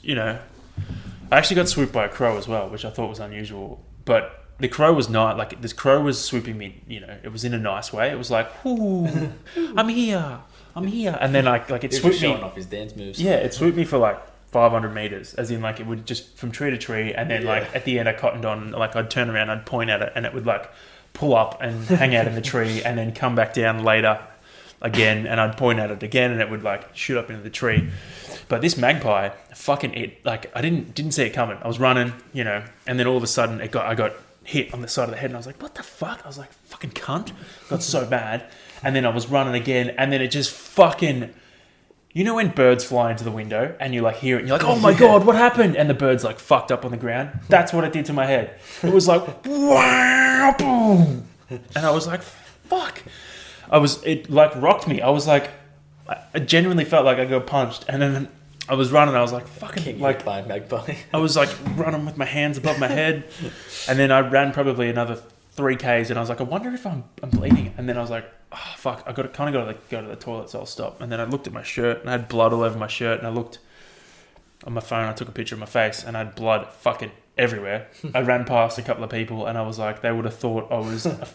I actually got swooped by a crow as well, which I thought was unusual. But the crow was not, like, this crow was swooping me, it was in a nice way. It was like, ooh, I'm here. And then, like it swooped me. Showing off his dance moves. Yeah, it swooped me for, like, 500 meters, as in, like, it would just from tree to tree. And then, like, at the end, I cottoned on, like, I'd turn around, I'd point at it, and it would, like, pull up and hang out in the tree and then come back down later again. And I'd point at it again, and it would, like, shoot up into the tree. But this magpie, I didn't see it coming. I was running, and then all of a sudden I got hit on the side of the head, and I was like, what the fuck? I was like, fucking cunt. Got so bad. And then I was running again, and then it just fucking, when birds fly into the window and you like hear it and you're like, oh my God, what happened? And the bird's like fucked up on the ground. That's what it did to my head. It was like, wow, boom. And I was like, fuck. It like rocked me. I was like, I genuinely felt like I got punched. And then I was running. I was like, fucking, like, by magpie. I was like running with my hands above my head. And then I ran probably another 3Ks, and I was like, I wonder if I'm bleeding. And then I was like, oh fuck, I got to go to the toilet, so I'll stop. And then I looked at my shirt, and I had blood all over my shirt. And I looked on my phone. I took a picture of my face, and I had blood fucking everywhere. I ran past a couple of people, and I was like, they would have thought I was a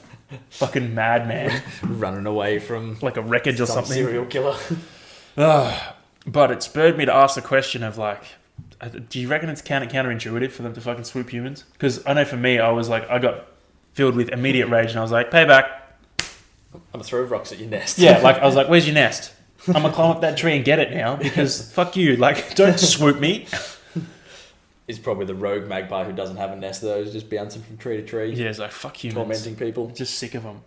fucking madman, running away from like a wreckage or something. Serial killer. But it spurred me to ask the question of like, Do you reckon it's counterintuitive for them to fucking swoop humans? Because I know for me, I was like, I got filled with immediate rage, and I was like, payback. I'm gonna throw rocks at your nest. Yeah, like I was like, where's your nest? I'm gonna climb up that tree and get it now because fuck you. Like, don't swoop me. He's probably the rogue magpie who doesn't have a nest though. He's just bouncing from tree to tree. Yeah, it's like fuck humans. Tormenting people. Just sick of them.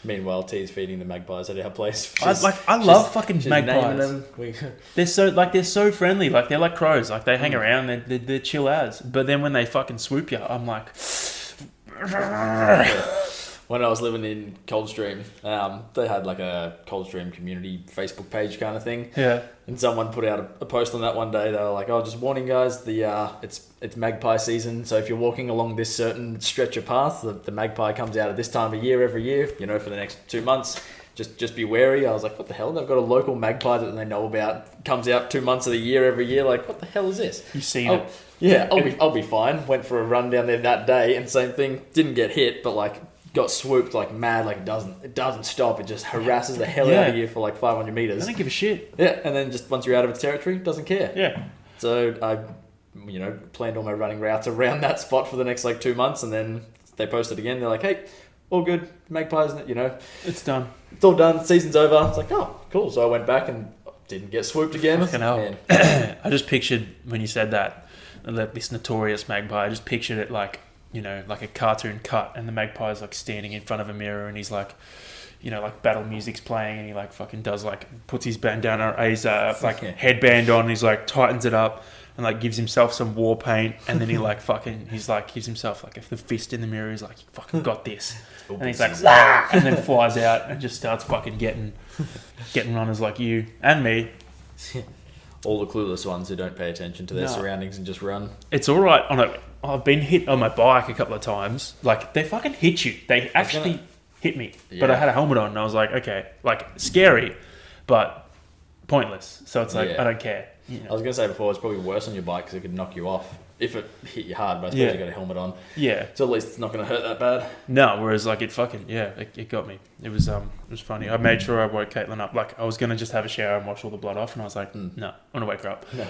Meanwhile, T's feeding the magpies at our place. I love fucking magpies. They're so friendly. Like they're like crows. Like they hang around. They're chill as. But then when they fucking swoop you, I'm like. When I was living in Coldstream, they had like a Coldstream community Facebook page kind of thing. Yeah. And someone put out a post on that one day. They were like, "Oh, just warning, guys. It's magpie season. So if you're walking along this certain stretch of path, the magpie comes out at this time of year every year. You know, for the next 2 months. Just be wary." I was like, "What the hell? They've got a local magpie that they know about. Comes out 2 months of the year every year. Like, what the hell is this?" You seen it? Yeah, I'll be fine. Went for a run down there that day, and same thing. Didn't get hit, but like. Got swooped like mad, like it doesn't stop. It just harasses the hell out of you for like 500 meters. I don't give a shit. Yeah, and then just once you're out of its territory, doesn't care. Yeah. So I, planned all my running routes around that spot for the next like 2 months, and then they posted again. They're like, "Hey, all good, magpies, it's done. It's all done. Season's over." It's like, oh, cool. So I went back and didn't get swooped again. Fucking hell. I just pictured when you said that, this notorious magpie. I just pictured it like. Like a cartoon cut, and the magpie's like standing in front of a mirror, and he's like, like battle music's playing, and he like fucking does like puts his bandana, his headband on, and he's like tightens it up, and like gives himself some war paint, and then he like fucking gives himself like the fist in the mirror. He's like, "You fucking got this," and he's like, "Wah!" and then flies out and just starts fucking getting runners like you and me. All the clueless ones who don't pay attention to their surroundings and just run. It's all right. I've been hit on my bike a couple of times. Like, they fucking hit you. They actually hit me. Yeah. But I had a helmet on, and I was like, okay. Like, scary, but pointless. So it's like, I don't care. I was going to say before, it's probably worse on your bike because it could knock you off. If it hit you hard, but I suppose you got a helmet on. Yeah. So at least it's not going to hurt that bad. No, whereas like it fucking, it got me. It was funny. I made sure I woke Caitlin up. Like I was going to just have a shower and wash all the blood off, and I was like, no, I'm going to wake her up. No.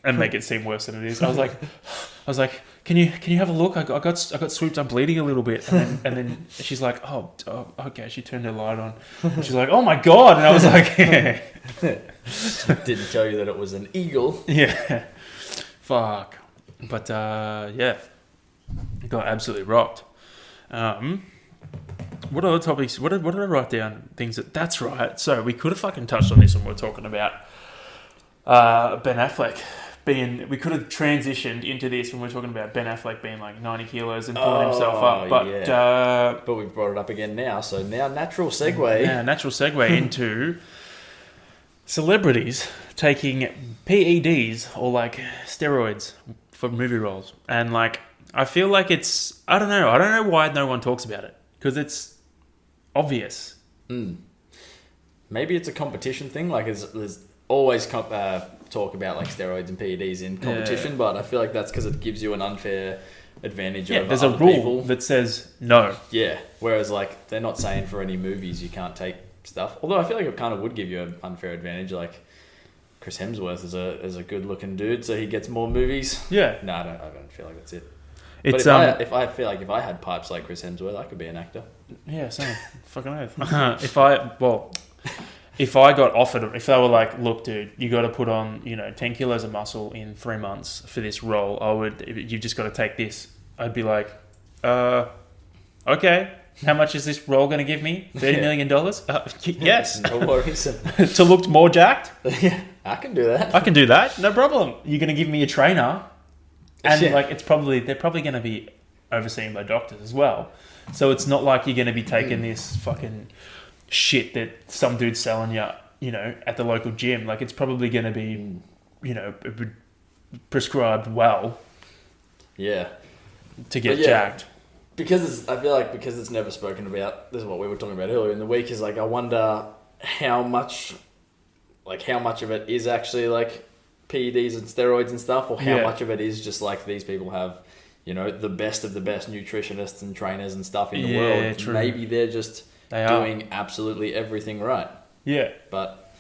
And make it seem worse than it is. I was like, can you have a look? I got swooped. I'm bleeding a little bit. And then she's like, oh, okay. She turned her light on. And she's like, oh my God. And I was like, Didn't tell you that it was an eagle. Yeah. Fuck. But it got absolutely rocked. What other topics? What did I write down? That's right. So we could have fucking touched on this when we were talking about Ben Affleck we could have transitioned into this when we were talking about Ben Affleck being like 90 kilos and pulling himself up. But but we've brought it up again now. So now natural segue into celebrities taking PEDs or like steroids for movie roles. And like, I feel like I don't know why no one talks about it, because it's obvious. Maybe it's a competition thing. Like there's always talk about like steroids and PEDs in competition, but I feel like that's because it gives you an unfair advantage over there's other a rule people that says no. Yeah, whereas like they're not saying for any movies you can't take stuff. Although I feel like it kind of would give you an unfair advantage. Like Chris Hemsworth is a good looking dude, so he gets more movies. Yeah. No, I don't feel like that's it. It's but if I had pipes like Chris Hemsworth, I could be an actor. Yeah, same. Fucking oath. If I got offered, if they were like, look, dude, you got to put on 10 kilos of muscle in 3 months for this role, you've just got to take this. I'd be like, okay. How much is this role going to give me? $30 million? Yes. No worries. To look more jacked? Yeah, I can do that. I can do that. No problem. You're going to give me a trainer. And they're probably going to be overseen by doctors as well. So it's not like you're going to be taking this fucking shit that some dude's selling you, at the local gym. Like, it's probably going to be, prescribed well. Yeah. To get jacked. I feel like because it's never spoken about, this is what we were talking about earlier in the week, is like, I wonder how much of it is actually like PEDs and steroids and stuff, or how much of it is just like these people have, the best of the best nutritionists and trainers and stuff in the world. True. Maybe they're just doing absolutely everything right. Yeah. But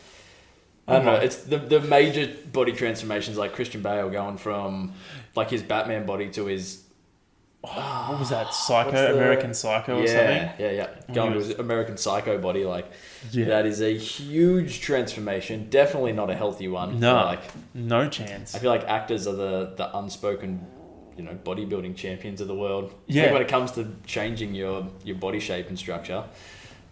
I don't know. It's the major body transformations, like Christian Bale going from like his Batman body to his what was that? American Psycho or something? Yeah. Going to his American Psycho body, like Yeah. that is a huge transformation. Definitely not a healthy one. No, Like, no chance. I feel like actors are the unspoken, bodybuilding champions of the world. Yeah. Like when it comes to changing your body shape and structure,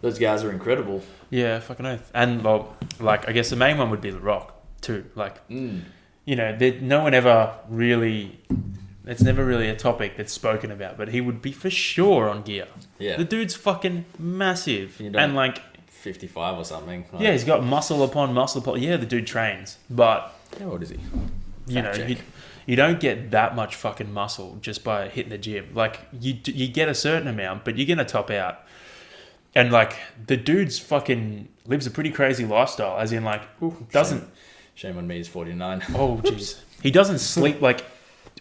those guys are incredible. Yeah, fucking oath. And well, like I guess the main one would be The Rock too. Like, no one ever really. It's never really a topic that's spoken about, but he would be for sure on gear. Yeah. The dude's fucking massive. And like 55 or something. Like, yeah, he's got muscle upon muscle upon. Yeah, the dude trains, but how old is he? You don't get that much fucking muscle just by hitting the gym. Like you get a certain amount, but you're gonna top out. And like the dude's fucking lives a pretty crazy lifestyle, as in like doesn't. Shame on me. He's 49. Oh jeez, he doesn't sleep like.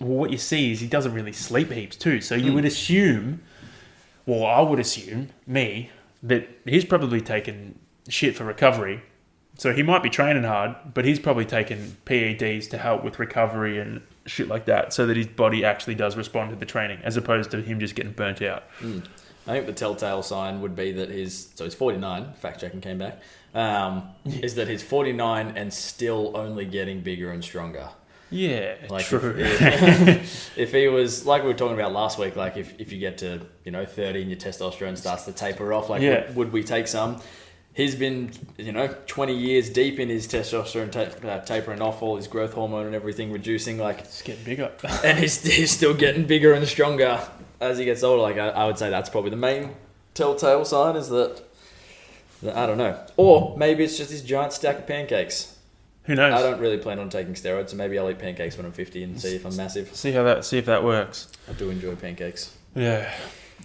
Well, what you see is he doesn't really sleep heaps too. So you would assume, well, I would assume, that he's probably taken shit for recovery. So he might be training hard, but he's probably taken PEDs to help with recovery and shit like that, so that his body actually does respond to the training, as opposed to him just getting burnt out. I think the telltale sign would be that he's 49, fact checking came back, is that he's 49 and still only getting bigger and stronger. Yeah, like true. If he was, like we were talking about last week, like if you get to 30 and your testosterone starts to taper off, like would we take some? He's been 20 years deep in his testosterone tapering off, all his growth hormone and everything reducing, like it's getting bigger, and he's still getting bigger and stronger as he gets older. Like I would say that's probably the main telltale sign, is that I don't know, or maybe it's just this giant stack of pancakes. Who knows? I don't really plan on taking steroids, so maybe I'll eat pancakes when I'm 50 and see if I'm massive. See if that works. I do enjoy pancakes. Yeah.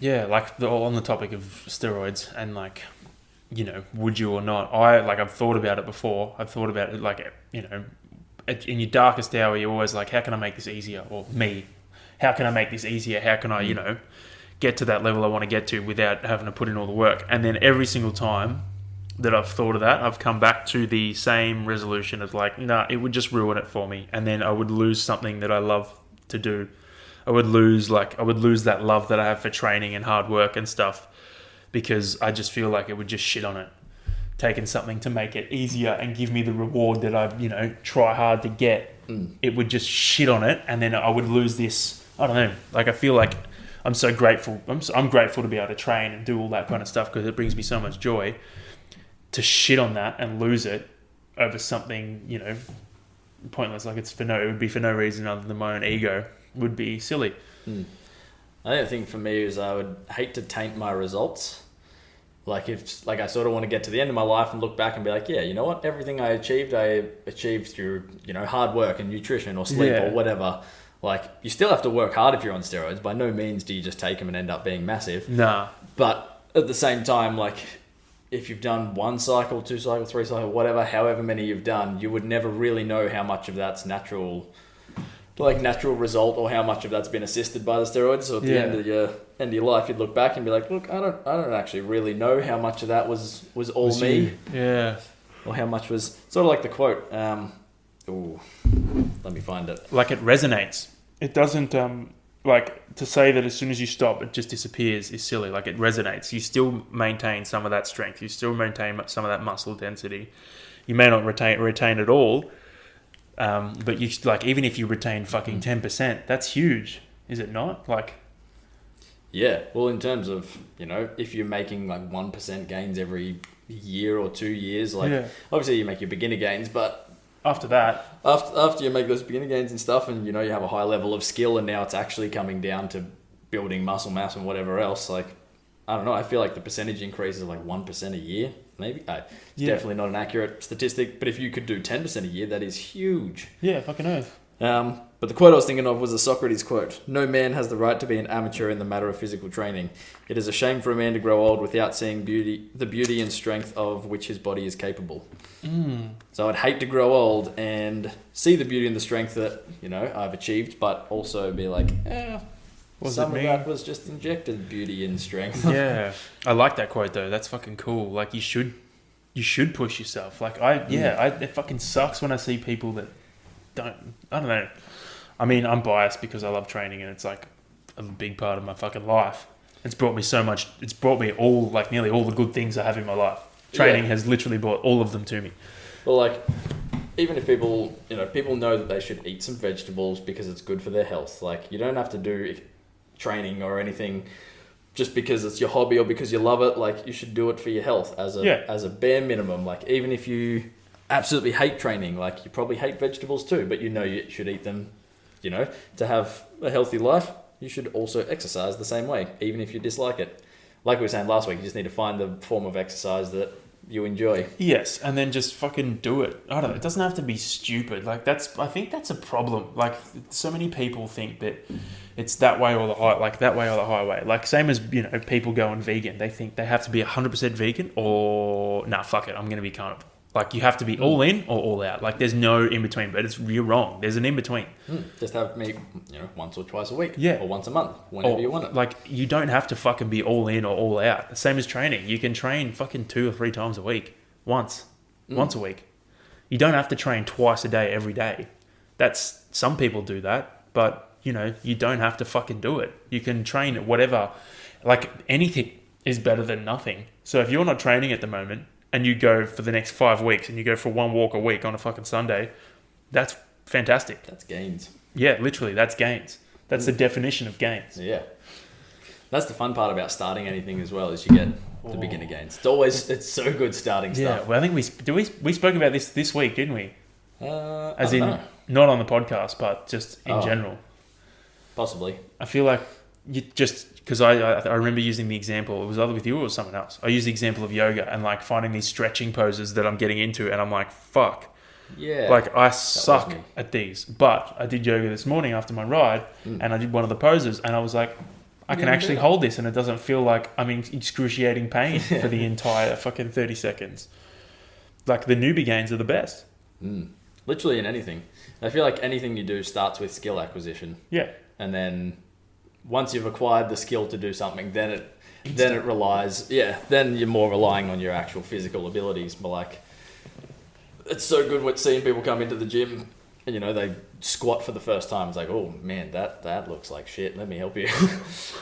Like on the topic of steroids and like, would you or not? I've thought about it before. I've thought about it like, in your darkest hour, you're always like, how can I make this easier? Or how can I make this easier? How can I, get to that level I want to get to without having to put in all the work? And then every single time that I've thought of that, I've come back to the same resolution of like, nah, it would just ruin it for me. And then I would lose something that I love to do. I would lose that love that I have for training and hard work and stuff, because I just feel like it would just shit on it. Taking something to make it easier and give me the reward that I, try hard to get, it would just shit on it. And then I would lose this, I don't know, like I feel like I'm so grateful. I'm grateful to be able to train and do all that kind of stuff, because it brings me so much joy. To shit on that and lose it over something, pointless, like it would be for no reason other than my own ego, would be silly. I think the thing for me is I would hate to taint my results. Like I sort of want to get to the end of my life and look back and be like, yeah, you know what? Everything I achieved through, hard work and nutrition or sleep or whatever. Like, you still have to work hard if you're on steroids. By no means do you just take them and end up being massive. Nah. But at the same time, like, if you've done 1 cycle, 2 cycle, 3 cycle, whatever, however many you've done, you would never really know how much of that's natural result, or how much of that's been assisted by the steroids. So at the end of your life, you'd look back and be like, look, I don't actually really know how much of that was all me. You. Yeah. Or how much was sort of like the quote. Let me find it. Like, it resonates. It doesn't like, to say that as soon as you stop it just disappears is silly. Like, it resonates. You still maintain some of that strength. You still maintain some of that muscle density. You may not retain it all, but you, like, even if you retain fucking 10%, that's huge, is it not? Like, yeah. Well, in terms of, if you're making like 1% gains every year or 2 years, like obviously you make your beginner gains, but after that, after you make those beginner gains and stuff, and you have a high level of skill, and now it's actually coming down to building muscle mass and whatever else, like, I don't know, I feel like the percentage increase is like 1% a year, maybe. It's definitely not an accurate statistic, but if you could do 10% a year, that is huge. Yeah, fucking earth. But the quote I was thinking of was a Socrates quote. No man has the right to be an amateur in the matter of physical training. It is a shame for a man to grow old without seeing the beauty and strength of which his body is capable. So I'd hate to grow old and see the beauty and the strength that, I've achieved, but also be like, some of that was just injected beauty and strength. Yeah. I like that quote though. That's fucking cool. Like, you should you should push yourself. Like it fucking sucks when I see people that don't. I don't know. I mean, I'm biased because I love training and it's like a big part of my fucking life. It's brought me so much. It's brought me all, like nearly all the good things I have in my life. Training has literally brought all of them to me. Well, like, even if people know that they should eat some vegetables because it's good for their health. Like, you don't have to do training or anything just because it's your hobby or because you love it. Like, you should do it for your health as a bare minimum. Like, even if you absolutely hate training, like you probably hate vegetables too, but you should eat them, to have a healthy life. You should also exercise the same way, even if you dislike it. Like we were saying last week, you just need to find the form of exercise that you enjoy. Yes, and then just fucking do it. I don't know. It doesn't have to be stupid. Like I think that's a problem. Like so many people think that it's that way or the highway. Like same as people going vegan. They think they have to be 100% vegan or nah, fuck it. I'm gonna be carnivore. Like you have to be all in or all out. Like there's no in between. But you're wrong. There's an in between. Just have meat, once or twice a week. Yeah. Or once a month, whenever you want it. Like you don't have to fucking be all in or all out. The same as training. You can train fucking 2 or 3 times a week. Once a week. You don't have to train twice a day every day. Some people do that, but you don't have to fucking do it. You can train at whatever. Like anything is better than nothing. So if you're not training at the moment and you go for the next 5 weeks and you go for 1 walk a week on a fucking Sunday, that's fantastic. That's gains. Yeah, literally, that's gains. That's the definition of gains. Yeah. That's the fun part about starting anything as well, is you get the beginner gains. It's so good starting stuff. Yeah, well, I think we spoke about this week, didn't we? As in, not on the podcast, but just in general. Possibly. I feel like you just, because I remember using the example, it was either with you or someone else. I used the example of yoga and like finding these stretching poses that I'm getting into, and I'm like, fuck. Yeah. Like I suck at these, but I did yoga this morning after my ride, and I did one of the poses, and I was like, I can actually hold this, and it doesn't feel like I'm in excruciating pain for the entire fucking 30 seconds. Like the newbie gains are the best. Literally in anything. I feel like anything you do starts with skill acquisition. Yeah. And then once you've acquired the skill to do something, then it relies. Yeah. Then you're more relying on your actual physical abilities. But like, it's so good with seeing people come into the gym and they squat for the first time. It's like, oh man, that looks like shit. Let me help you.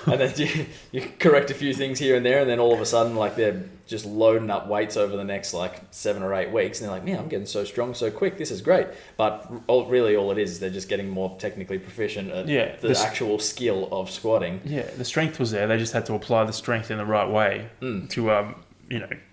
And then you correct a few things here and there, and then all of a sudden, like they're just loading up weights over the next like 7 or 8 weeks, and they're like, man, I'm getting so strong so quick. This is great. But all it is they're just getting more technically proficient at the actual skill of squatting. Yeah, the strength was there. They just had to apply the strength in the right way to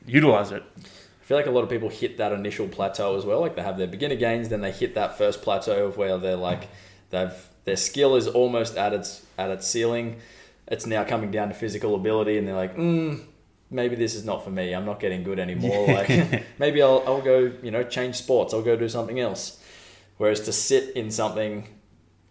utilize it. I feel like a lot of people hit that initial plateau as well. Like they have their beginner gains, then they hit that first plateau of where they're like, their skill is almost at its ceiling. It's now coming down to physical ability, and they're like, maybe this is not for me. I'm not getting good anymore. Like maybe I'll go, change sports. I'll go do something else. Whereas to sit in something,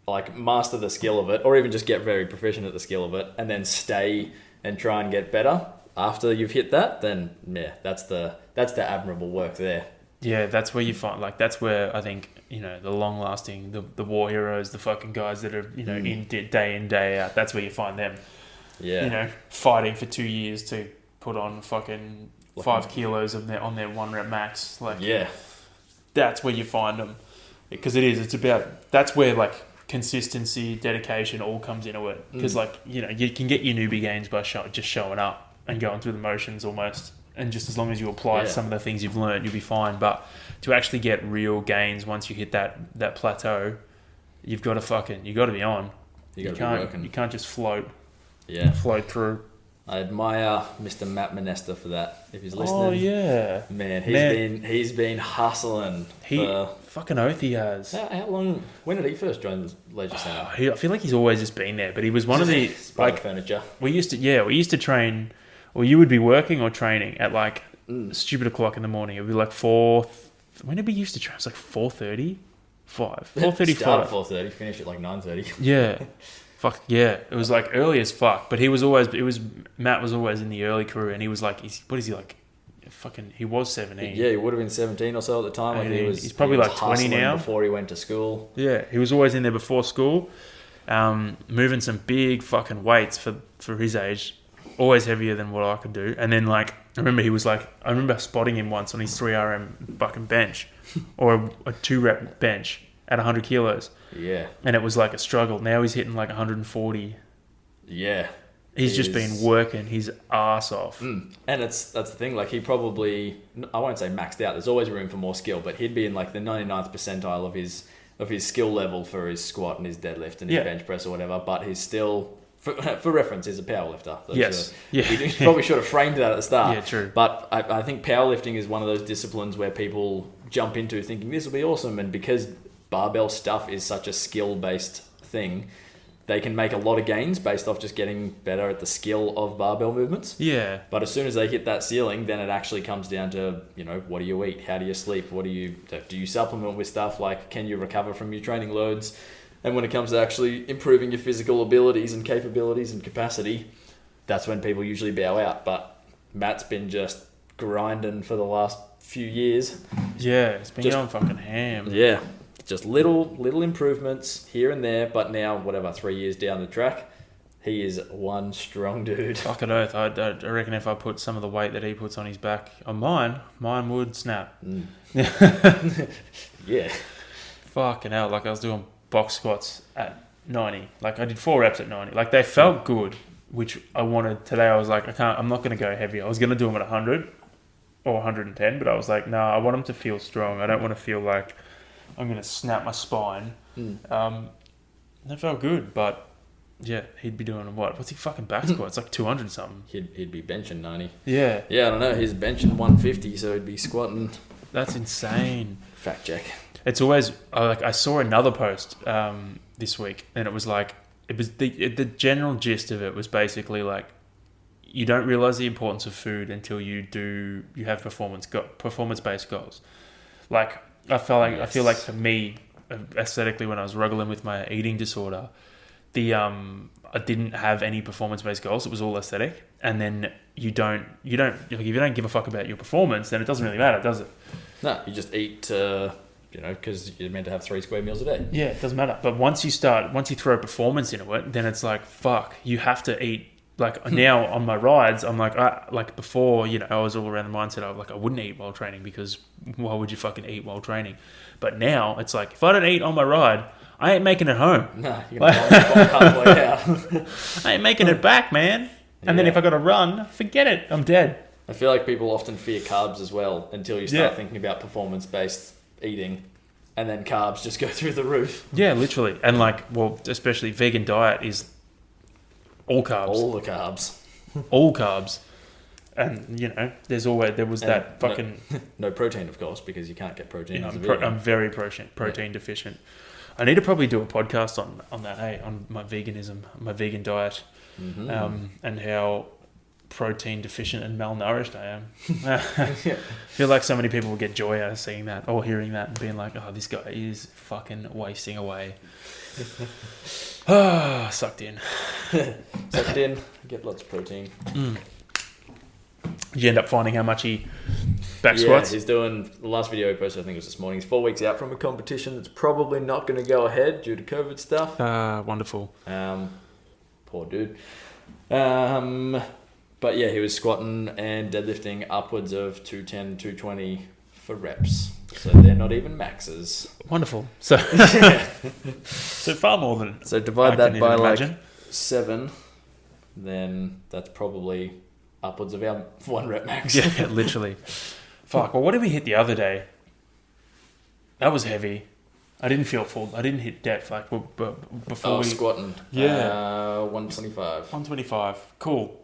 like master the skill of it, or even just get very proficient at the skill of it, and then stay and try and get better after you've hit that, then yeah, that's the admirable work there. Yeah, that's where you find, like, that's where I think, the long lasting, the war heroes, the fucking guys that are, in day in, day out, that's where you find them. Yeah. Fighting for 2 years to put on fucking 5 kilos on their 1 rep max. Like, yeah. That's where you find them. Because it's about, that's where like consistency, dedication all comes into it. Because like, you can get your newbie gains by just showing up and going through the motions almost, and just as long as you apply some of the things you've learned, you'll be fine. But to actually get real gains once you hit that plateau, you got to be on. You can't just float. Yeah, float through. I admire Mr. Matt Monesta for that. If he's listening, oh yeah, man, he's been hustling. Fucking oath he has. How long? When did he first join the Leisure Centre? I feel like he's always just been there, but he was one of the like furniture. We used to train. Or you would be working or training at like stupid o'clock in the morning. It would be like 4. When did we used to train? It was like 4:30, 5, 4:35. Start at 4:30, finish at like 9:30. Yeah, fuck yeah. It was like early as fuck. But Matt was always in the early crew, and he was like, he was 17. Yeah, he would have been 17 or so at the time. Like he's probably like 20 now. Before he went to school. Yeah, he was always in there before school, moving some big fucking weights for his age. Always heavier than what I could do. And then like I remember spotting him once on his 3RM fucking bench or a 2-rep bench at 100 kilos. Yeah. And it was like a struggle. Now he's hitting like 140. Yeah. He's just been working his ass off. And that's the thing. Like, he probably, I won't say maxed out. There's always room for more skill, but he'd be in like the 99th percentile of his skill level for his squat and his deadlift and his bench press or whatever. But he's still, for reference, he's a powerlifter. Yes. We probably should have framed that at the start. Yeah, true. But I think powerlifting is one of those disciplines where people jump into thinking this will be awesome, and because barbell stuff is such a skill-based thing, they can make a lot of gains based off just getting better at the skill of barbell movements. Yeah. But as soon as they hit that ceiling, then it actually comes down to, what do you eat? How do you sleep? Do you supplement with stuff? Like, can you recover from your training loads? And when it comes to actually improving your physical abilities and capabilities and capacity, that's when people usually bow out. But Matt's been just grinding for the last few years. Yeah, it's been going fucking ham. Yeah. Just little improvements here and there, but now, 3 years down the track, he is one strong dude. Fucking oath. I reckon if I put some of the weight that he puts on his back on mine would snap. Yeah. Fucking hell. Like, I was doing box squats at 90. Like, I did 4 reps at 90. Like, they felt good, which I wanted. Today I was like, I'm not going to go heavy. I was going to do them at 100 or 110, but I was like, no, I want them to feel strong. I don't want to feel like I'm going to snap my spine. That felt good, but yeah, he'd be doing what? What's he fucking back squat? It's like 200 something. He'd be benching 90. Yeah. Yeah, I don't know. He's benching 150, so he'd be squatting. That's insane. Fact check. It's always I saw another post this week, and it was the general gist of it was basically like, you don't realize the importance of food until you have performance-based goals. Like, I feel like for me, aesthetically, when I was struggling with my eating disorder, I didn't have any performance-based goals. It was all aesthetic. And then if you don't give a fuck about your performance, then it doesn't really matter, does it? No, you just eat, because you're meant to have 3 square meals a day. Yeah, it doesn't matter. But once you throw performance into it, then it's like, fuck, you have to eat. Like, now on my rides, I'm like, before, I was all around the mindset of like, I wouldn't eat while training, because why would you fucking eat while training? But now it's like, if I don't eat on my ride, I ain't making it home. Nah, you're going to halfway out. I ain't making it back, man. And then if I got to run, forget it. I'm dead. I feel like people often fear carbs as well until you start thinking about performance-based eating, and then carbs just go through the roof. Yeah, literally. And especially vegan diet is all carbs. All the carbs. All carbs. And, there was that fucking... No protein, of course, because you can't get protein as a vegan. vegan. I'm very protein deficient. I need to probably do a podcast on that, hey, on my veganism, my vegan diet, and how protein deficient and malnourished I am. I feel like so many people will get joy out of seeing that or hearing that and being like, oh, this guy is fucking wasting away. Sucked in. Sucked in. Get lots of protein. Did you end up finding how much he back squats? Yeah, he's doing, the last video he posted, I think it was this morning, he's 4 weeks out from a competition that's probably not going to go ahead due to COVID stuff. Wonderful. Poor dude. But yeah, he was squatting and deadlifting upwards of 210, 220 for reps. So they're not even maxes. Wonderful. So, so far more than... So divide that by like 7, then that's probably upwards of our 1 rep max. Yeah, literally. Fuck, well, what did we hit the other day? That was heavy. I didn't feel full. I didn't hit depth before squatting. Yeah. 125. 125. Cool.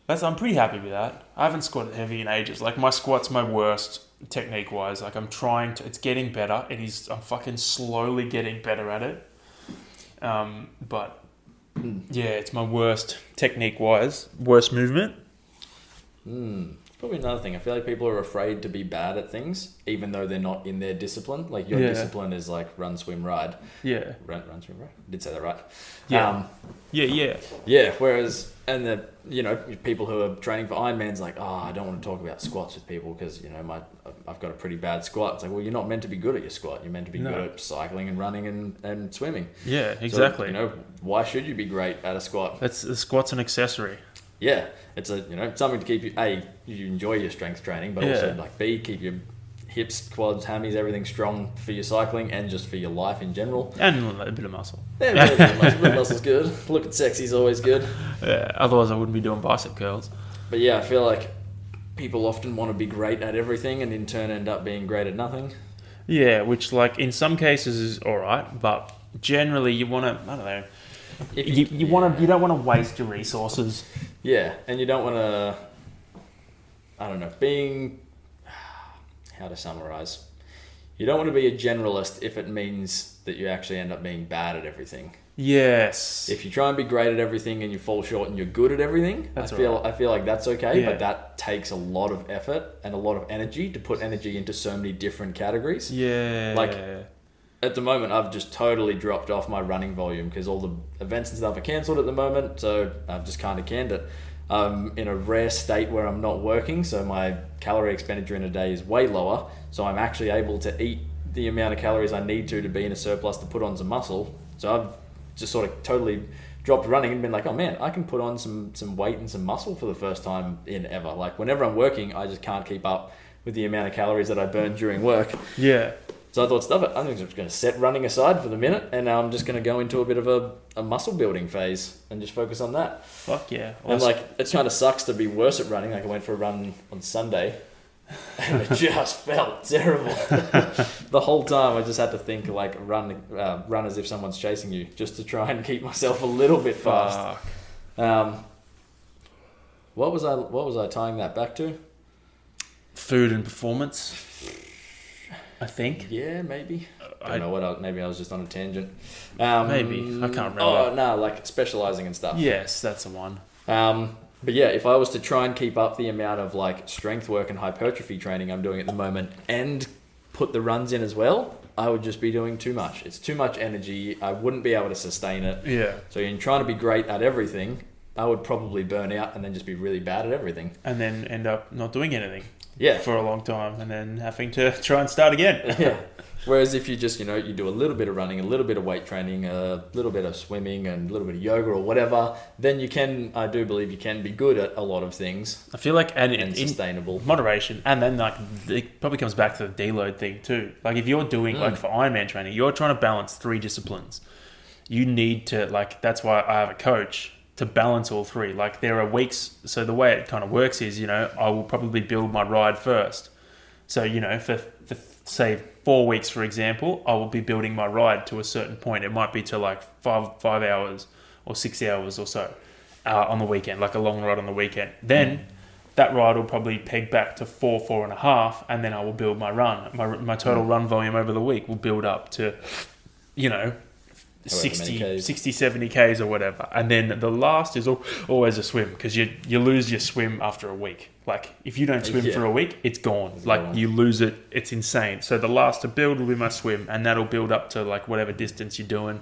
I'm pretty happy with that. I haven't squatted heavy in ages. Like, my squat's my worst technique-wise. Like, it's getting better. I'm fucking slowly getting better at it. But, yeah, it's my worst technique-wise. Worst movement. Probably another thing. I feel like people are afraid to be bad at things, even though they're not in their discipline. Like, your discipline is like run, swim, ride. Yeah. Run, swim, ride. I did say that right. Yeah. Yeah. Yeah. Whereas, and the people who are training for Ironman's like, I don't want to talk about squats with people because I've got a pretty bad squat. It's like, well, you're not meant to be good at your squat. You're meant to be good at cycling and running and swimming. Yeah, exactly. So, why should you be great at a squat? The squat's an accessory. yeah, it's something to keep you enjoy your strength training, but also like B, keep your hips, quads, hammies, everything strong for your cycling and just for your life in general. And a bit of muscle. Yeah, a bit of muscle's good. Looking sexy is always good. Yeah, otherwise I wouldn't be doing bicep curls. But yeah, I feel like people often want to be great at everything and in turn end up being great at nothing. Yeah, which like in some cases is alright, but generally you want to, I don't know, you don't want to waste your resources. Yeah, and you don't want to, I don't know, how to summarize. You don't want to be a generalist if it means that you actually end up being bad at everything. Yes. If you try and be great at everything and you fall short and you're good at everything, I feel like that's okay, but that takes a lot of effort and a lot of energy to put energy into so many different categories. Yeah. Like at the moment, I've just totally dropped off my running volume because all the events and stuff are cancelled at the moment, so I've just kind of canned it. I'm in a rare state where I'm not working, so my calorie expenditure in a day is way lower, so I'm actually able to eat the amount of calories I need to be in a surplus to put on some muscle. So I've just sort of totally dropped running and been like, oh man, I can put on some weight and some muscle for the first time in ever. Like whenever I'm working, I just can't keep up with the amount of calories that I burn during work. Yeah. So I thought, stuff it. I'm just going to set running aside for the minute, and I'm just going to go into a bit of a muscle building phase and just focus on that. Fuck yeah. Awesome. And like, it kind of sucks to be worse at running. Like I went for a run on Sunday, and it just felt terrible. The whole time I just had to think like run as if someone's chasing you, just to try and keep myself a little bit fast. What was I tying that back to? Food and performance, I think. Yeah, maybe. I don't know what. Maybe I was just on a tangent. Maybe I can't remember. Oh no, like specializing and stuff. Yes, that's the one. But yeah, if I was to try and keep up the amount of like strength work and hypertrophy training I'm doing at the moment and put the runs in as well, I would just be doing too much. It's too much energy. I wouldn't be able to sustain it. Yeah. So in trying to be great at everything, I would probably burn out and then just be really bad at everything. And then end up not doing anything. Yeah. For a long time and then having to try and start again. Yeah. Whereas if you just, you do a little bit of running, a little bit of weight training, a little bit of swimming and a little bit of yoga or whatever, then I do believe you can be good at a lot of things. I feel like and sustainable. Moderation. And then like it probably comes back to the deload thing too. Like if you're doing like for Ironman training, you're trying to balance 3 disciplines. You need to that's why I have a coach to balance all 3. Like there are weeks, so the way it kind of works is, I will probably build my ride first. So, for say 4 weeks, for example, I will be building my ride to a certain point. It might be to like 5 hours or 6 hours or so on the weekend, like a long ride on the weekend. Then that ride will probably peg back to 4.5, and then I will build my run. My total run volume over the week will build up to, 60, 70 Ks or whatever. And then the last is always a swim, because you lose your swim after a week. Like if you don't swim for a week, it's gone. You lose it. It's insane. So the last to build will be my swim, and that'll build up to like whatever distance you're doing,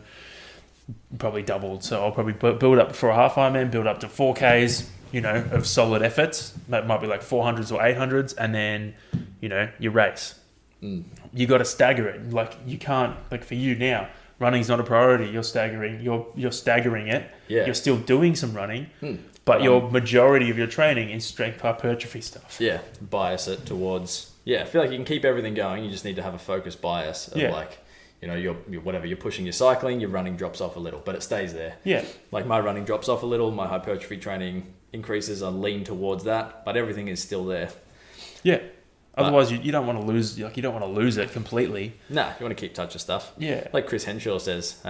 probably doubled. So I'll probably build up for a half Ironman, build up to 4Ks, of solid efforts. That might be like 400s or 800s. And then, you race. You got to stagger it. Like you can't, like for you now, running's not a priority. You're staggering it. Yeah. You're still doing some running, but your majority of your training is strength hypertrophy stuff. Yeah, bias it towards. Yeah, I feel like you can keep everything going. You just need to have a focused bias of you're whatever you're pushing your cycling, your running drops off a little, but it stays there. Yeah, like my running drops off a little, my hypertrophy training increases. I lean towards that, but everything is still there. Yeah. Otherwise, you don't want to lose. Like you don't want to lose it completely. Nah, you want to keep touch of stuff. Yeah, like Chris Henshaw says,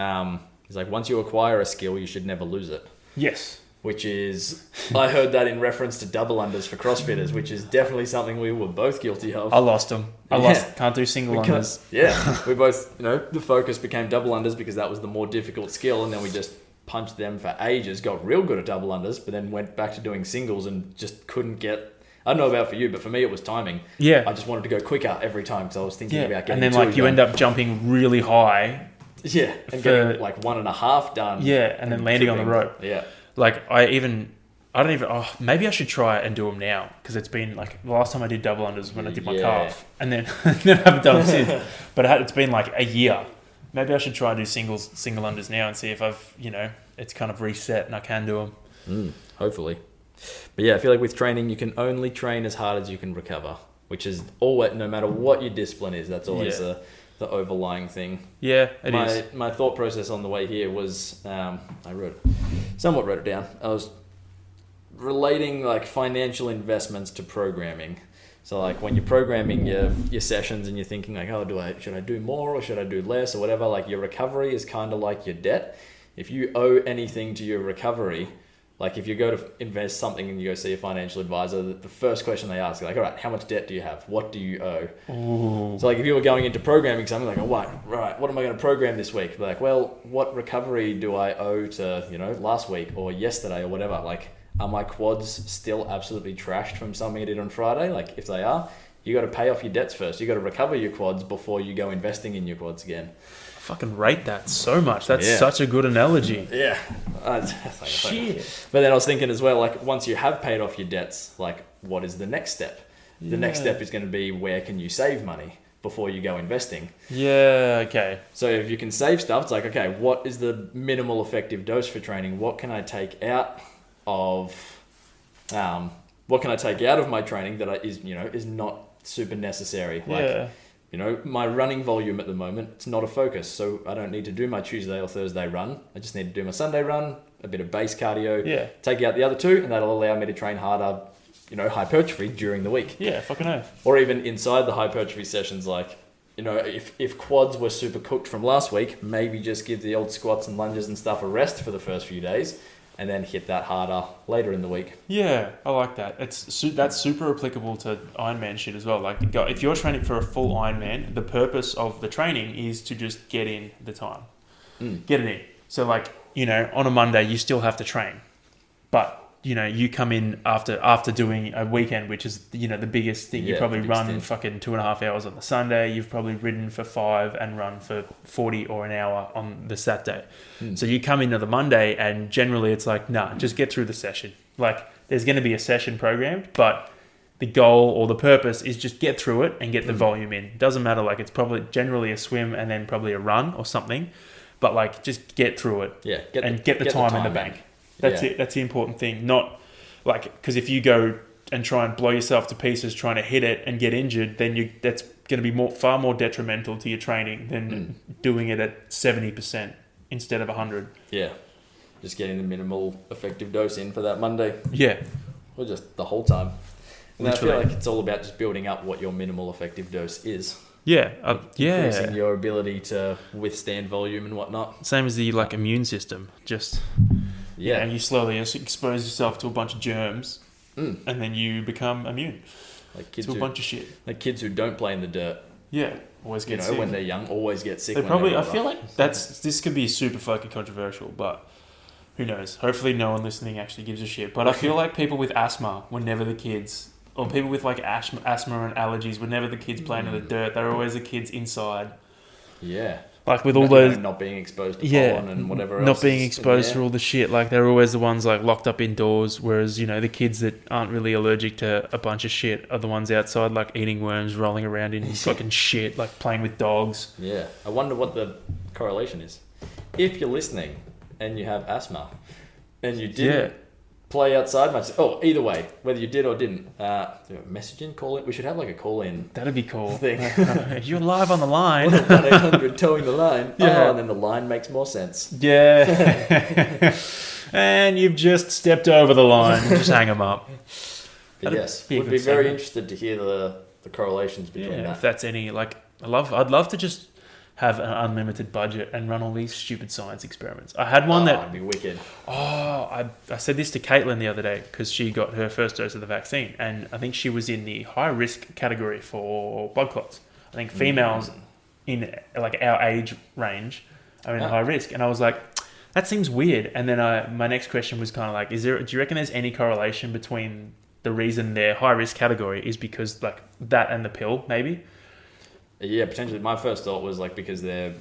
he's like, once you acquire a skill, you should never lose it. Yes, which is, I heard that in reference to double unders for CrossFitters, which is definitely something we were both guilty of. I lost them. Can't do single unders. Yeah, we both, the focus became double unders because that was the more difficult skill, and then we just punched them for ages. Got real good at double unders, but then went back to doing singles and just couldn't get. I don't know about for you, but for me it was timing. Yeah. I just wanted to go quicker every time because I was thinking about getting. And then you end up jumping really high. Yeah, and getting like 1.5 done. Yeah, and then landing on the rope. Yeah. Like maybe I should try and do them now, because it's been like the last time I did double unders when I did my calf, and then I haven't done it since. But it's been like a year. Maybe I should try and do single unders now and see if I've it's kind of reset and I can do them. Hopefully. But yeah, I feel like with training, you can only train as hard as you can recover, which is always, no matter what your discipline is, that's always the overlying thing. Yeah, it is. My thought process on the way here was, I somewhat wrote it down. I was relating like financial investments to programming. So like when you're programming your sessions and you're thinking like, oh, should I do more or should I do less or whatever? Like your recovery is kind of like your debt. If you owe anything to your recovery, like if you go to invest something and you go see a financial advisor, the first question they ask is like, all right, how much debt do you have? What do you owe? Ooh. So like if you were going into programming something like, oh, what am I going to program this week? They're like, well, what recovery do I owe to, last week or yesterday or whatever? Like, are my quads still absolutely trashed from something I did on Friday? Like if they are, you got to pay off your debts first. You got to recover your quads before you go investing in your quads again. I fucking rate that so much. That's such a good analogy. Yeah. Shit. But then I was thinking as well, like once you have paid off your debts, like what is the next step? The next step is going to be where can you save money before you go investing? Yeah, okay. So if you can save stuff, it's like, okay, what is the minimal effective dose for training? What can I take out of my training that is not super necessary? Like, my running volume at the moment, it's not a focus. So I don't need to do my Tuesday or Thursday run. I just need to do my Sunday run, a bit of base cardio, take out the other two, and that'll allow me to train harder, hypertrophy during the week. Yeah, fucking oath. Or even inside the hypertrophy sessions, like, if quads were super cooked from last week, maybe just give the old squats and lunges and stuff a rest for the first few days, and then hit that harder later in the week. Yeah, I like that. That's super applicable to Ironman shit as well. Like, if you're training for a full Ironman, the purpose of the training is to just get in the time. Get it in. So, like, on a Monday, you still have to train. But, you come in after doing a weekend, which is, the biggest thing. You probably run fucking 2.5 hours on the Sunday. You've probably ridden for 5 and run for 40 or an hour on the Saturday. So you come into the Monday and generally it's like, nah, just get through the session. Like there's going to be a session programmed, but the goal or the purpose is just get through it and get the volume in. Doesn't matter. Like it's probably generally a swim and then probably a run or something, but like just get through it. Yeah. Get the time in the bank. That's it. That's the important thing. Not like, because if you go and try and blow yourself to pieces trying to hit it and get injured, then that's going to be far more detrimental to your training than doing it at 70% instead of 100. Yeah. Just getting the minimal effective dose in for that Monday. Yeah. Or just the whole time. And I feel like it's all about just building up what your minimal effective dose is. Yeah. Increasing your ability to withstand volume and whatnot. Same as the immune system. Just... Yeah, and you slowly expose yourself to a bunch of germs, and then you become immune to a bunch of shit. Like kids who don't play in the dirt. Yeah, always get sick. When they're young, always get sick. I feel like this could be super fucking controversial, but who knows? Hopefully no one listening actually gives a shit. But I feel like people with asthma were never the kids, or people with like asthma and allergies were never the kids playing in the dirt. They were always the kids inside. Yeah. Like with all those... Not being exposed to pollen and whatever else. Not being exposed to all the shit. Like they're always the ones like locked up indoors, whereas, the kids that aren't really allergic to a bunch of shit are the ones outside like eating worms, rolling around in fucking shit, like playing with dogs. Yeah. I wonder what the correlation is. If you're listening and you have asthma and you didn't play outside much... Oh, either way, whether you did or didn't. Message in, call in. We should have like a call in. That'd be cool. Thing. You're live on the line. 1-800 towing the line. Yeah. Oh, and then the line makes more sense. Yeah. And you've just stepped over the line. Just hang them up. But yes, would be very interested to hear the correlations between that. If that's any... Like, I'd love to just have an unlimited budget and run all these stupid science experiments. I had one that'd be wicked. I said this to Caitlin the other day because she got her first dose of the vaccine, and I think she was in the high risk category for blood clots. I think females in like our age range are in high risk, and I was like, that seems weird. And then my next question was kind of like, do you reckon there's any correlation between the reason they're high risk category is because like that and the pill maybe? Yeah, potentially. My first thought was like because their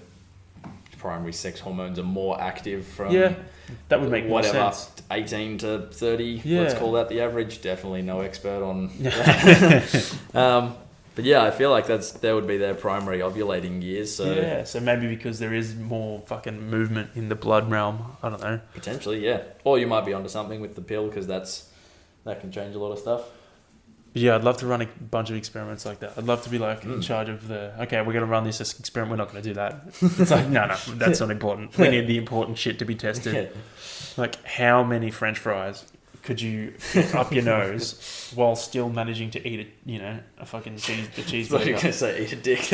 primary sex hormones are more active from that would make more sense. 18 to 30. Let's call that the average. Definitely no expert on. But yeah, I feel like that would be their primary ovulating years. So so maybe because there is more fucking movement in the blood realm. I don't know. Potentially, yeah. Or you might be onto something with the pill because that's That can change a lot of stuff. Yeah, I'd love to run a bunch of experiments like that. I'd love to be like in charge of okay, we're going to run this experiment. We're not going to do that. It's like, no, that's not important. We need the important shit to be tested. Yeah. Like, how many French fries could you fit up your nose while still managing to eat a fucking cheese What are you burger? going to say? Eat a dick?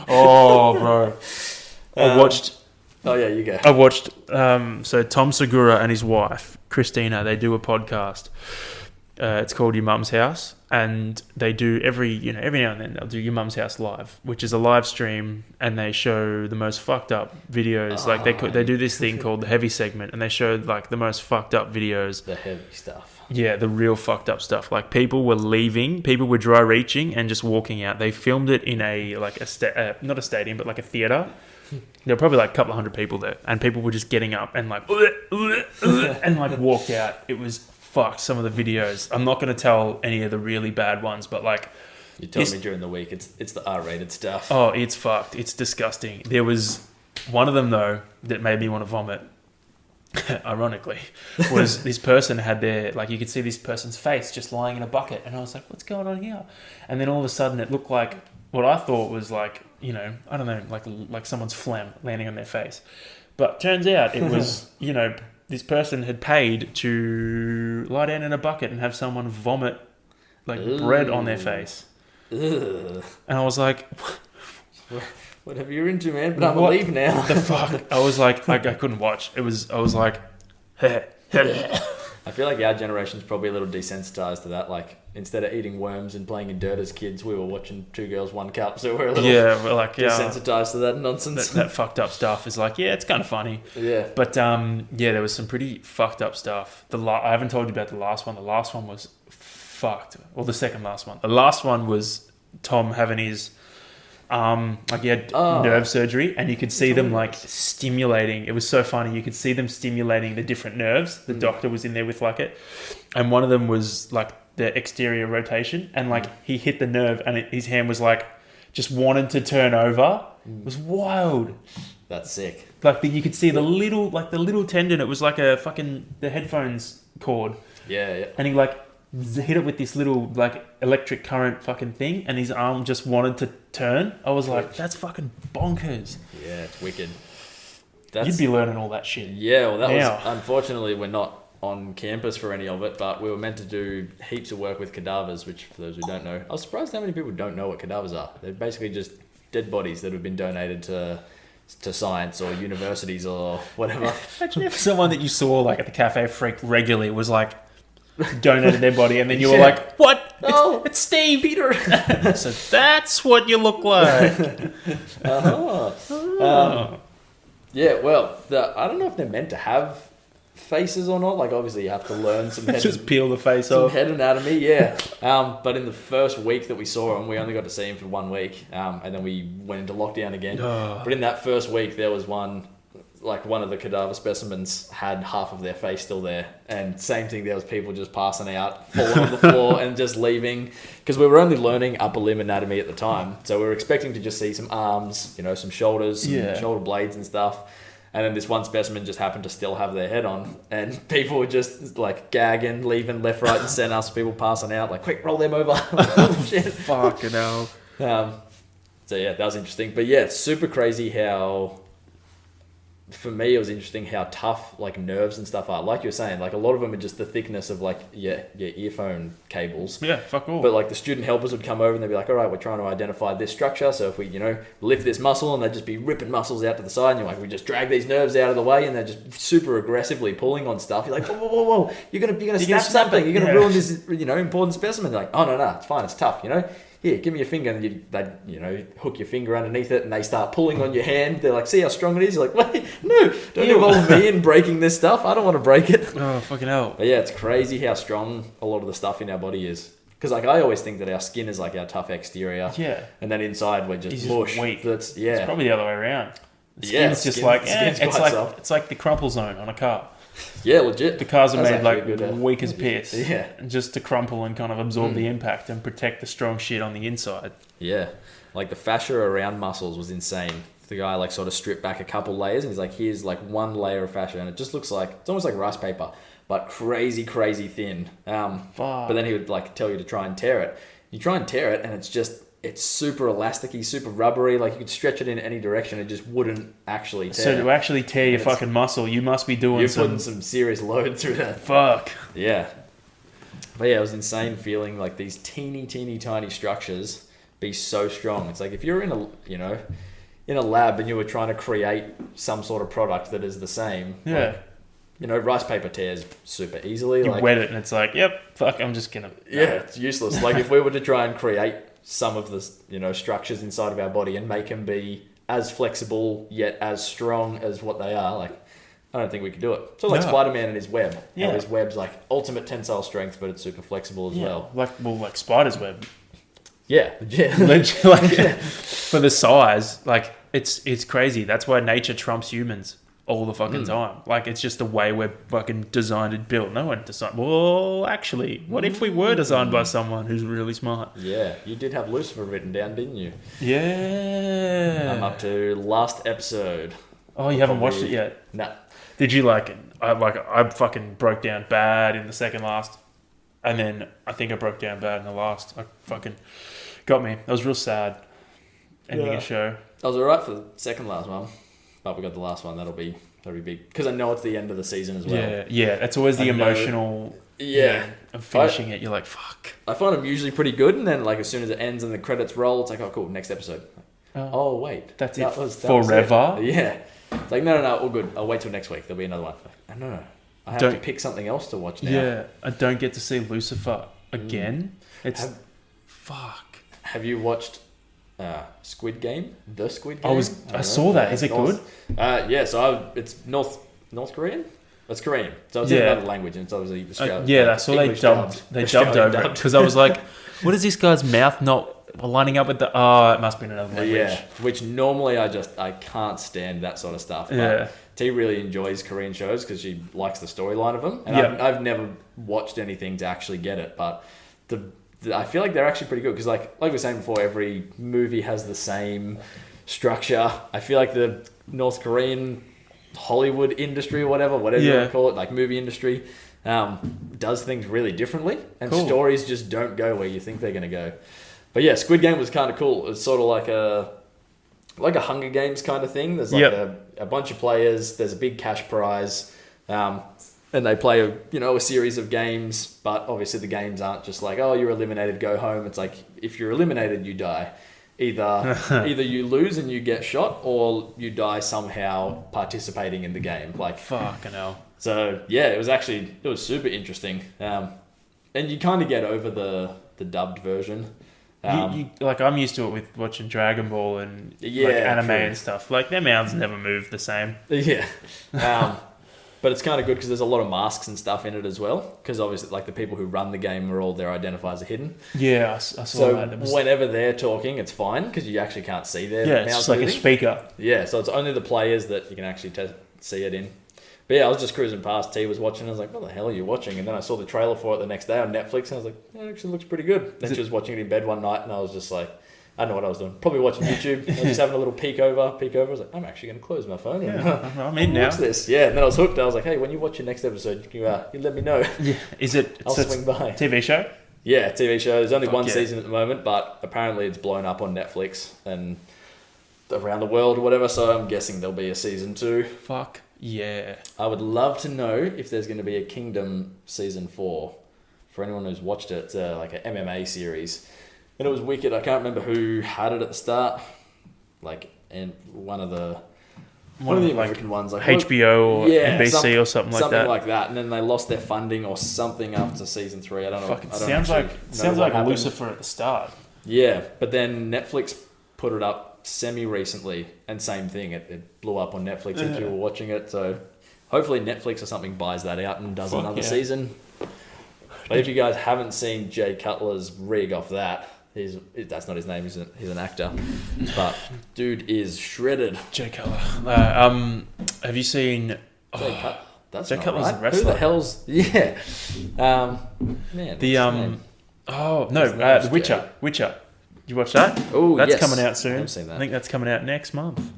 Oh, bro. I watched... Oh, yeah, you go. I watched... so Tom Segura and his wife, Christina, they do a podcast. It's called Your Mum's House, and they do every now and then they'll do Your Mum's House live, which is a live stream, and they show the most fucked up videos. Like they do this thing called the heavy segment, and they show like the most fucked up videos. The heavy stuff. Yeah, the real fucked up stuff. Like people were dry reaching and just walking out. They filmed it in not a stadium, but like a theater. There were probably like a couple of hundred people there, and people were just getting up and like and like walked out. It was fucked, some of the videos. I'm not going to tell any of the really bad ones, but like... You told me during the week, it's the R-rated stuff. Oh, it's fucked. It's disgusting. There was one of them, though, that made me want to vomit, ironically, was this person had you could see this person's face just lying in a bucket, and I was like, what's going on here? And then all of a sudden it looked like what I thought was like, I don't know, like someone's phlegm landing on their face. But turns out it was, this person had paid to lie down in a bucket and have someone vomit bread on their face. Ugh. And I was like, whatever you're into, man, but I'm gonna leave now. The fuck? I was like, I couldn't watch. I was like, I feel like our generation's probably a little desensitized to that. Like, instead of eating worms and playing in dirt as kids, we were watching Two Girls, One Cup, so we're a little desensitized to that nonsense. That fucked up stuff is like, yeah, it's kind of funny. Yeah. But there was some pretty fucked up stuff. I haven't told you about the last one. The last one was fucked. Well, the second last one. The last one was Tom having his he had nerve surgery, and you could see them like stimulating. It was so funny. You could see them stimulating the different nerves. The doctor was in there with it, and one of them was like the exterior rotation, and like he hit the nerve, and his hand was like just wanted to turn over. It was wild. That's sick. Like you could see the little tendon. It was like the headphones cord. Yeah. And he hit it with this little electric current fucking thing, and his arm just wanted to turn. I was like, that's fucking bonkers. Yeah, it's wicked. You'd be learning all that shit. Yeah, well, that was... Unfortunately, we're not on campus for any of it, but we were meant to do heaps of work with cadavers, which, for those who don't know... I was surprised how many people don't know what cadavers are. They're basically just dead bodies that have been donated to science or universities or whatever. Imagine if someone that you saw at the Cafe Freak regularly was donated their body, and then you were like, what? It's Steve Peter. So that's what you look like. Yeah, well, I don't know if they're meant to have faces or not. Obviously you have to learn some head, just peel the face off. Head anatomy, yeah. But in the first week that we saw him, we only got to see him for 1 week, and then we went into lockdown again. But in that first week, there was one of the cadaver specimens had half of their face still there, and same thing, there was people just passing out, falling on the floor and just leaving, because we were only learning upper limb anatomy at the time, so we were expecting to just see some arms, some shoulders, some shoulder blades and stuff, and then this one specimen just happened to still have their head on, and people were just gagging, leaving left, right and centre, so people passing out, quick, roll them over. Shit. Fucking hell. So yeah, that was interesting, but yeah, it's super crazy how... For me, it was interesting how tough nerves and stuff are. Like you were saying, a lot of them are just the thickness of your earphone cables. Yeah, fuck all. But the student helpers would come over and they'd be like, all right, we're trying to identify this structure. So if we, lift this muscle, and they'd just be ripping muscles out to the side, and you're like, we just drag these nerves out of the way, and they're just super aggressively pulling on stuff. You're like, whoa, you're gonna snap something. You're gonna ruin this, important specimen. They're like, oh no, it's fine, it's tough, Here, give me your finger, and they hook your finger underneath it, and they start pulling on your hand. They're like, see how strong it is? You're like, wait, no, don't involve me in breaking this stuff. I don't want to break it. Oh, fucking hell. But yeah, it's crazy how strong a lot of the stuff in our body is. Because I always think that our skin is our tough exterior. Yeah. And then inside we're just mush. Weak. It's probably the other way around. The skin's just it's like the crumple zone on a car. Yeah, legit. The cars are made weak as piss. Yeah. Just to crumple and kind of absorb the impact and protect the strong shit on the inside. Yeah. The fascia around muscles was insane. The guy sort of stripped back a couple layers, and he's like, here's one layer of fascia, and it just looks it's almost like rice paper. but crazy thin. But then he would like tell you to try and tear it. You try and tear it, and it's super elasticy, super rubbery. Like you could stretch it in any direction, it just wouldn't actually tear. So to actually tear your fucking muscle, you must be doing putting some serious load through that. Fuck. Yeah. But yeah, it was insane feeling like these teeny tiny structures be so strong. It's like if you're in a lab and you were trying to create some sort of product that is the same. Yeah. Like, rice paper tears super easily. You wet it and it's like, yep, fuck, I'm just gonna. Yeah, it's useless. Like if we were to try and create some of the structures inside of our body and make them be as flexible yet as strong as what they are, like I don't think we could do it. So like Spider-Man and his web. Yeah. How his web's like ultimate tensile strength, but it's super flexible as well. Like Spider's web. Yeah. For the size, like it's crazy. That's why nature trumps humans all the fucking time. Like it's just the way we're fucking designed and built. No one designed. Well, actually, what if we were designed by someone who's really smart? Yeah, you did have Lucifer written down, didn't you? Yeah. I'm up to last episode. Oh, you haven't watched it yet? No. Did you like it? I fucking broke down bad in the second last, and then I think I broke down bad in the last. I fucking got me. I was real sad ending a show. I was alright for the second last one, but we got the last one. That'll be big because I know it's the end of the season as well. Yeah. It's always the emotional. Of finishing it. You're like, fuck. I find them usually pretty good, and then like as soon as it ends and the credits roll, it's like, oh cool, next episode. Oh wait, that forever. Was it. Yeah. It's like, no, all good. I'll wait till next week. There'll be another one. Like, no. I have to pick something else to watch now. Yeah, I don't get to see Lucifer again. Fuck. Have you watched Squid Game? The Squid Game? I saw that. Is it good? Yeah, so it's North Korean? It's Korean. So it's in another language, and it's obviously Australian. I saw they dubbed over it. Because I was like, what is this guy's mouth not lining up with the... Oh, it must be in another language. Yeah, which normally I can't stand that sort of stuff. But T really enjoys Korean shows because she likes the storyline of them. And I've never watched anything to actually get it, but I feel like they're actually pretty good because like we were saying before, every movie has the same structure. I feel like the North Korean Hollywood industry or whatever you want to call it, like movie industry, does things really differently, and stories just don't go where you think they're going to go. But yeah, Squid Game was kind of cool. It's sort of like a Hunger Games kind of thing. There's like a bunch of players. There's a big cash prize, and they play a series of games. But obviously the games aren't just like, oh, you're eliminated, go home. It's like if you're eliminated, you die. Either you lose and you get shot, or you die somehow participating in the game. Like fucking hell. So yeah, it was super interesting, and you kind of get over the dubbed version. I'm used to it with watching Dragon Ball and like anime and stuff. Like their mouths never move the same. Yeah, but it's kind of good because there's a lot of masks and stuff in it as well. Because obviously, like the people who run the game are all their identifiers are hidden. Yeah, I saw that. So whenever they're talking, it's fine because you actually can't see their mouths. It's just like moving. a speaker. Yeah, so it's only the players that you can actually see it in. But yeah, I was just cruising past. T was watching. I was like, what the hell are you watching? And then I saw the trailer for it the next day on Netflix. And I was like, it actually looks pretty good. Then she was watching it in bed one night. And I was just like, I don't know what I was doing. Probably watching YouTube. I was just having a little peek over. I was like, I'm actually going to close my phone. I'm in now. What's this? Yeah, and then I was hooked. I was like, hey, when you watch your next episode, you let me know. Yeah. Is it... I'll swing by. TV show? Yeah, TV show. There's only one season at the moment, but apparently it's blown up on Netflix and around the world or whatever. So I'm guessing there'll be a season 2. Fuck. Yeah. I would love to know if there's going to be a Kingdom season 4. For anyone who's watched it, it's like an MMA series. And it was wicked. I can't remember who had it at the start. And one of the American ones. Like HBO or NBC or something like that. Something like that. And then they lost their funding or something after season 3. I don't know. It sounds like Lucifer at the start. Yeah, but then Netflix put it up semi-recently, and same thing, it blew up on Netflix if you were watching it, so hopefully Netflix or something buys that out and does another season. But if you guys haven't seen Jay Cutler's rig off that, that's not his name, he's an actor, but dude is shredded. Jay Cutler. Have you seen... Jay Cutler? That's Jay not Cutler's right. a wrestler. Who the hell's... Yeah. Man, The Witcher. You watch that? Oh, that's coming out soon. I haven't seen that. I think that's coming out next month.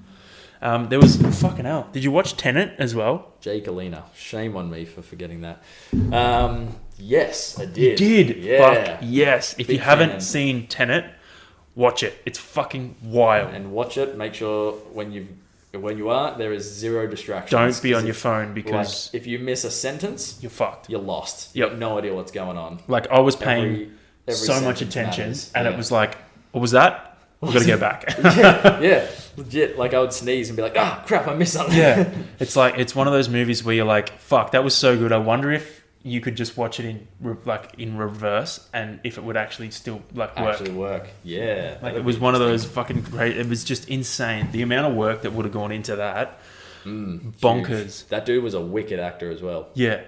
There was fucking hell. Did you watch Tenet as well? Jake Alina. Shame on me for forgetting that. Yes, I did. You did? Yeah. Fuck yes. If Big you haven't fan. seen Tenet, watch it. It's fucking wild. And watch it. Make sure when you are, there is zero distractions. Don't be on your phone because if you miss a sentence, you're fucked. you're lost. Yep. You have no idea what's going on. Like I was paying Every so much sentence attention, matters. and Yeah. it was like, what was that? We've got to go back. yeah, legit. Like I would sneeze and be like, crap, I missed something. Yeah, it's like it's one of those movies where you're like, fuck, that was so good. I wonder if you could just watch it in reverse, and if it would actually still work. Yeah, Like it was one of those fucking great. It was just insane. The amount of work that would have gone into that. Bonkers. Huge. That dude was a wicked actor as well. Yeah.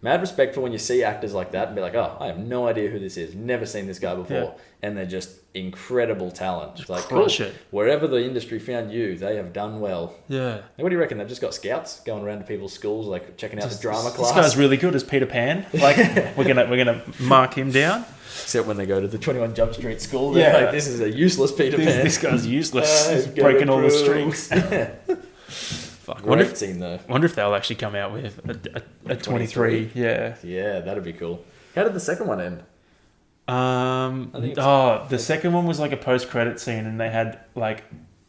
Mad respect for when you see actors like that and be like, I have no idea who this is. Never seen this guy before. Yeah. And they're just incredible talent. It's like, crush cool. it. Wherever the industry found you, they have done well. Yeah. Hey, what do you reckon? They've just got scouts going around to people's schools, like checking out the drama class. This guy's really good as Peter Pan. Like we're gonna mark him down. Except when they go to the 21 Jump Street school, they're Yeah. like, this is a useless Peter Pan. This guy's useless. He's He's breaking all the through. streaks. Fuck. Great scene though. Wonder if they'll actually come out with a 23. Yeah. Yeah, that'd be cool. How did the second one end? The second one was like a post-credit scene, and they had like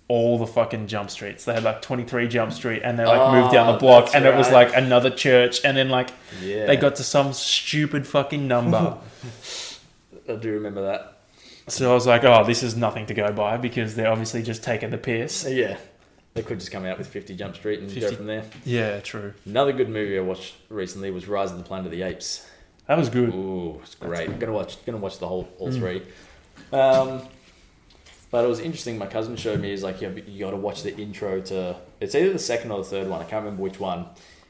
all the fucking Jump Streets. They had like 23 Jump Street, and they like moved down the block, and it was right. like another church, and then like Yeah. they got to some stupid fucking number. I do remember that. So I was like, oh, this is nothing to go by because they're obviously just taking the piss. Yeah. They could just come out with 50 Jump Street and 50. go from there. Yeah, true. Another good movie I watched recently was Rise of the Planet of the Apes. That was good. Ooh, it's great. I'm gonna watch the all three. But it was interesting. My cousin showed me. He's like, you got to watch the intro to. It's either the second or the third one. I can't remember which one.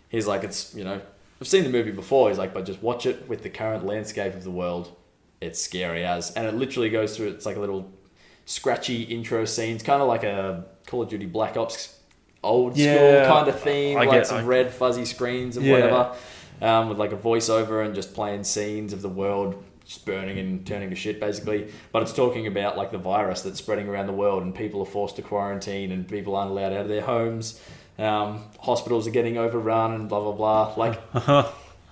He's like, I've seen the movie before. He's like, but just watch it with the current landscape of the world. It's scary as, and it literally goes through. It's like a little scratchy intro scenes, kind of like a Call of Duty Black Ops old school kind of theme, red fuzzy screens and whatever, with like a voiceover and just playing scenes of the world just burning and turning to shit basically. But it's talking about like the virus that's spreading around the world and people are forced to quarantine and people aren't allowed out of their homes. Hospitals are getting overrun and blah blah blah. Like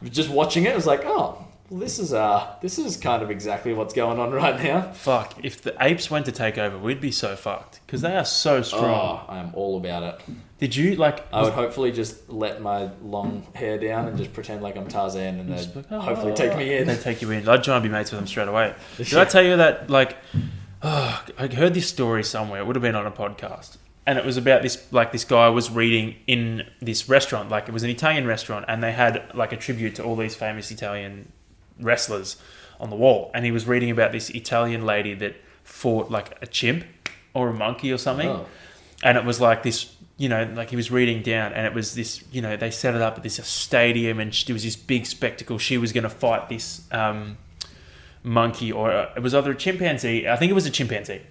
just watching it, I was like, oh. Well, this is kind of exactly what's going on right now. Fuck, if the apes went to take over, we'd be so fucked. Because they are so strong. Oh, I am all about it. Did you, like... I would hopefully just let my long hair down and just pretend like I'm Tarzan and they'd hopefully take me in. They'd take you in. I'd try and be mates with them straight away. Did I tell you that, like... I heard this story somewhere. It would have been on a podcast. And it was about this guy was reading in this restaurant. Like, it was an Italian restaurant. And they had, like, a tribute to all these famous Italian wrestlers on the wall, and he was reading about this Italian lady that fought like a chimp or a monkey or something, and it was like this, like he was reading down, and it was this, they set it up at this stadium, and there was this big spectacle. She was going to fight this monkey, or it was either a chimpanzee. I think it was a chimpanzee,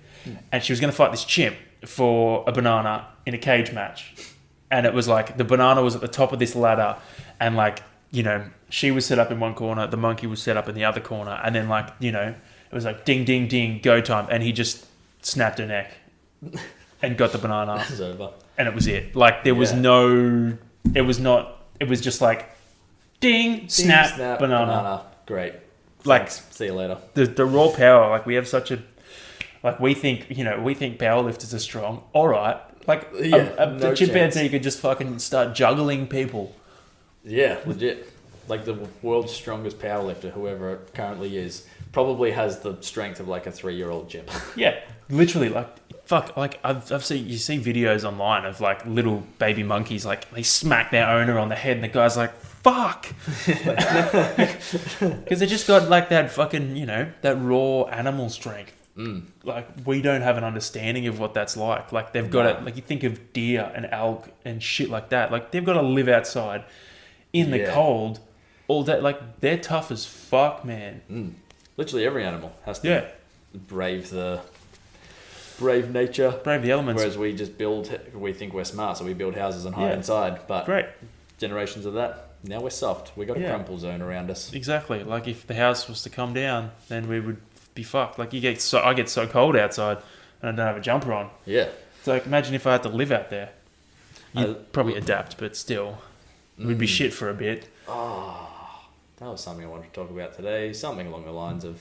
and she was going to fight this chimp for a banana in a cage match, and it was like the banana was at the top of this ladder, and like. She was set up in one corner, the monkey was set up in the other corner, and then it was like ding, ding, ding, go time, and he just snapped her neck and got the banana. It's over. And it was it. Like there was it was just like ding, snap, banana. Great. Like, thanks. See you later. The raw power, like we have such a, like we think powerlifters are strong. All right. Like a chimpanzee could just fucking start juggling people. Yeah, legit. Like the world's strongest powerlifter, whoever it currently is, probably has the strength of like a 3-year-old chimp. Yeah, literally. Like fuck. Like I've seen videos online of like little baby monkeys. Like they smack their owner on the head, and the guy's like, "Fuck," because they just got like that fucking that raw animal strength. Like we don't have an understanding of what that's like. Like they've got it. Like you think of deer and elk and shit like that. Like they've got to live outside. In the cold, all that, like, they're tough as fuck, man. Literally every animal has to brave nature. Brave the elements. Whereas we think we're smart, so we build houses and hide inside. But generations of that, now we're soft. We got a crumple zone around us. Exactly. Like, if the house was to come down, then we would be fucked. Like, I get so cold outside, and I don't have a jumper on. Yeah. So, like, imagine if I had to live out there. You'd probably adapt, but still, we'd be shit for a bit. Oh, that was something I wanted to talk about today. Something along the lines of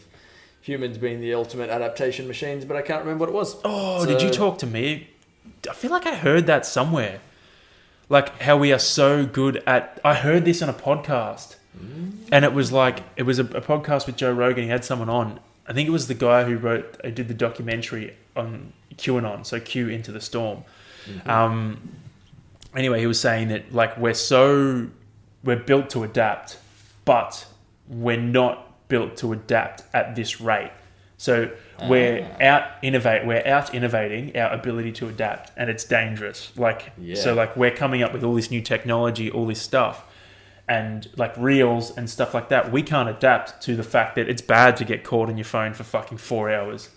humans being the ultimate adaptation machines, but I can't remember what it was. Oh, did you talk to me? I feel like I heard that somewhere. Like how we are so good at... I heard this on a podcast. And it was a podcast with Joe Rogan. He had someone on. I think it was the guy who did the documentary on QAnon, so Q Into the Storm. Anyway, he was saying that like we're built to adapt, but we're not built to adapt at this rate. So we're out innovating our ability to adapt, and it's dangerous. So like we're coming up with all this new technology, all this stuff, and like reels and stuff like that. We can't adapt to the fact that it's bad to get caught on your phone for fucking 4 hours.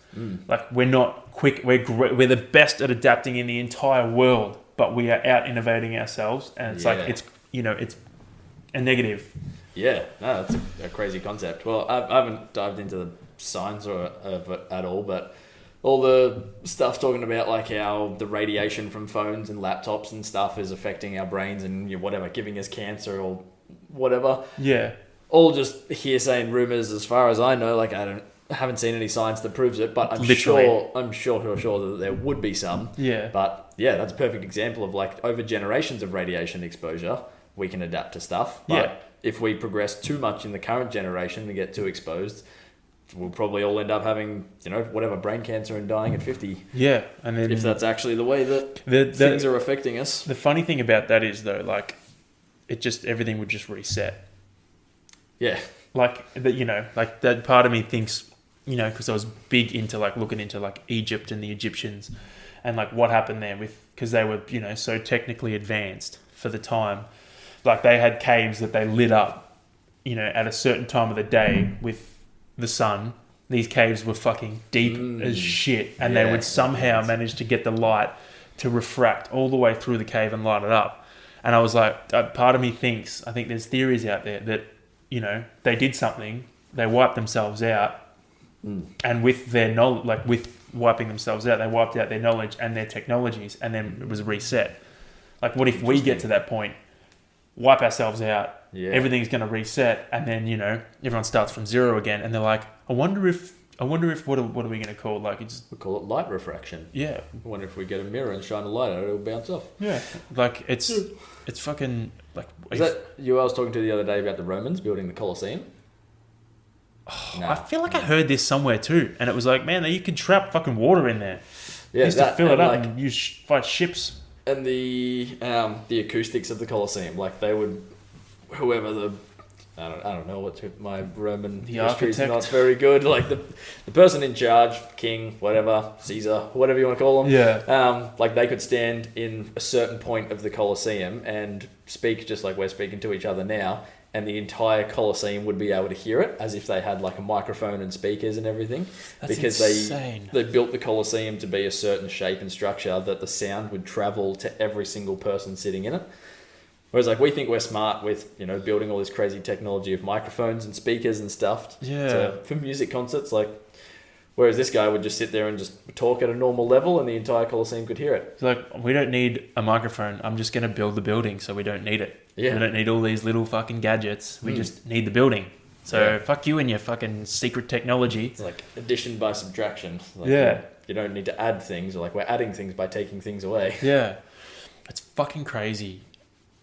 Like we're not quick. We're the best at adapting in the entire world, but we are out innovating ourselves, and it's it's a negative. Yeah, no, that's a crazy concept. Well, I haven't dived into the science of it at all, but all the stuff talking about like how the radiation from phones and laptops and stuff is affecting our brains and whatever, giving us cancer or whatever. Yeah. All just hearsay and rumors as far as I know. Like I haven't seen any science that proves it, but I'm sure that there would be some. Yeah. But yeah, that's a perfect example of like over generations of radiation exposure, we can adapt to stuff. But if we progress too much in the current generation and get too exposed, we'll probably all end up having, whatever, brain cancer and dying at 50. Yeah. And then if that's actually the way that things are affecting us. The funny thing about that is though, like everything would just reset. Yeah. Like that, like that part of me thinks, because I was big into like looking into like Egypt and the Egyptians and like what happened there because they were, so technically advanced for the time. Like they had caves that they lit up, at a certain time of the day with the sun. These caves were fucking deep as shit, and they would somehow manage to get the light to refract all the way through the cave and light it up. And I was like, part of me thinks, I think there's theories out there that, they did something, they wiped themselves out, and with their knowledge, like with wiping themselves out, they wiped out their knowledge and their technologies, and then it was reset. Like, what if we get to that point, wipe ourselves out, everything's going to reset, and then, everyone starts from zero again, and they're like, I wonder if what are we going to call, like, we call it light refraction. Yeah. I wonder if we get a mirror and shine a light at it, it'll bounce off. Yeah. Like, it's fucking, like... Is that you I was talking to the other day about the Romans building the Colosseum? Oh, no. I feel like I heard this somewhere too, and it was like, man, you could trap fucking water in there. Yeah, you used to fill it up and use fight ships. And the acoustics of the Colosseum, like they would, whoever the, I don't know what my Roman history is not very good. Like the person in charge, king, whatever, Caesar, whatever you want to call them. Yeah. Like they could stand in a certain point of the Colosseum and speak just like we're speaking to each other now, and the entire Colosseum would be able to hear it as if they had like a microphone and speakers and everything. That's because insane. They built the Colosseum to be a certain shape and structure that the sound would travel to every single person sitting in it. Whereas like we think we're smart with, building all this crazy technology of microphones and speakers and stuff for music concerts. Like, whereas this guy would just sit there and just talk at a normal level and the entire Colosseum could hear it. It's like, we don't need a microphone. I'm just going to build the building, so we don't need it. Yeah. We don't need all these little fucking gadgets. We just need the building. So fuck you and your fucking secret technology. It's like addition by subtraction. Like you don't need to add things. Or like we're adding things by taking things away. Yeah. It's fucking crazy.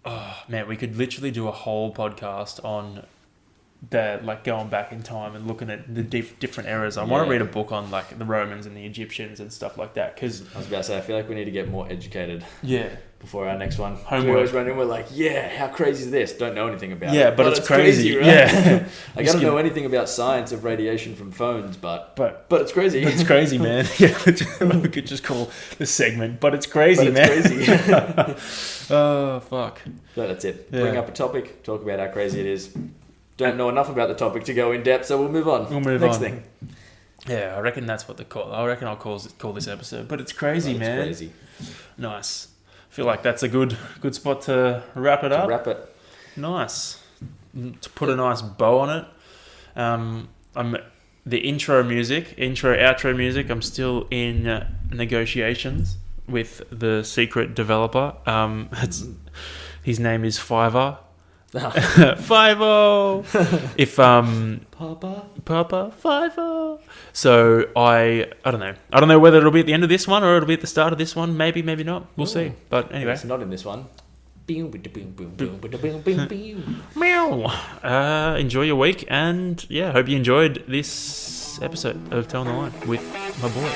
Oh, man, we could literally do a whole podcast on that, like going back in time and looking at the different eras. I want to read a book on like the Romans and the Egyptians and stuff like that. Because I was about to say, I feel like we need to get more educated. Yeah. Before our next one. Homework. We always run in, we're like, how crazy is this? Don't know anything about it. Yeah, but it's crazy, right? Yeah. I gotta know anything about science of radiation from phones, but it's crazy. It's crazy, man. Yeah, we could just call the segment, but it's crazy, man. Crazy. Oh, fuck. But that's it. Yeah. Bring up a topic, talk about how crazy it is. Don't know enough about the topic to go in depth, so we'll move on. Next thing. Yeah, I reckon that's what I reckon I'll call this episode. But it's crazy, man. It's crazy. Nice. I feel like that's a good spot to wrap it up. Wrap it. Nice. To put a nice bow on it. I'm the outro music, I'm still in negotiations with the secret developer. His name is Fiverr. Fiverr. If Papa Fiverr. So I don't know. I don't know whether it'll be at the end of this one or it'll be at the start of this one. Maybe not. We'll see. But anyway, it's not in this one. Meow. Enjoy your week, and yeah, hope you enjoyed this episode of Telling the Line with my boy.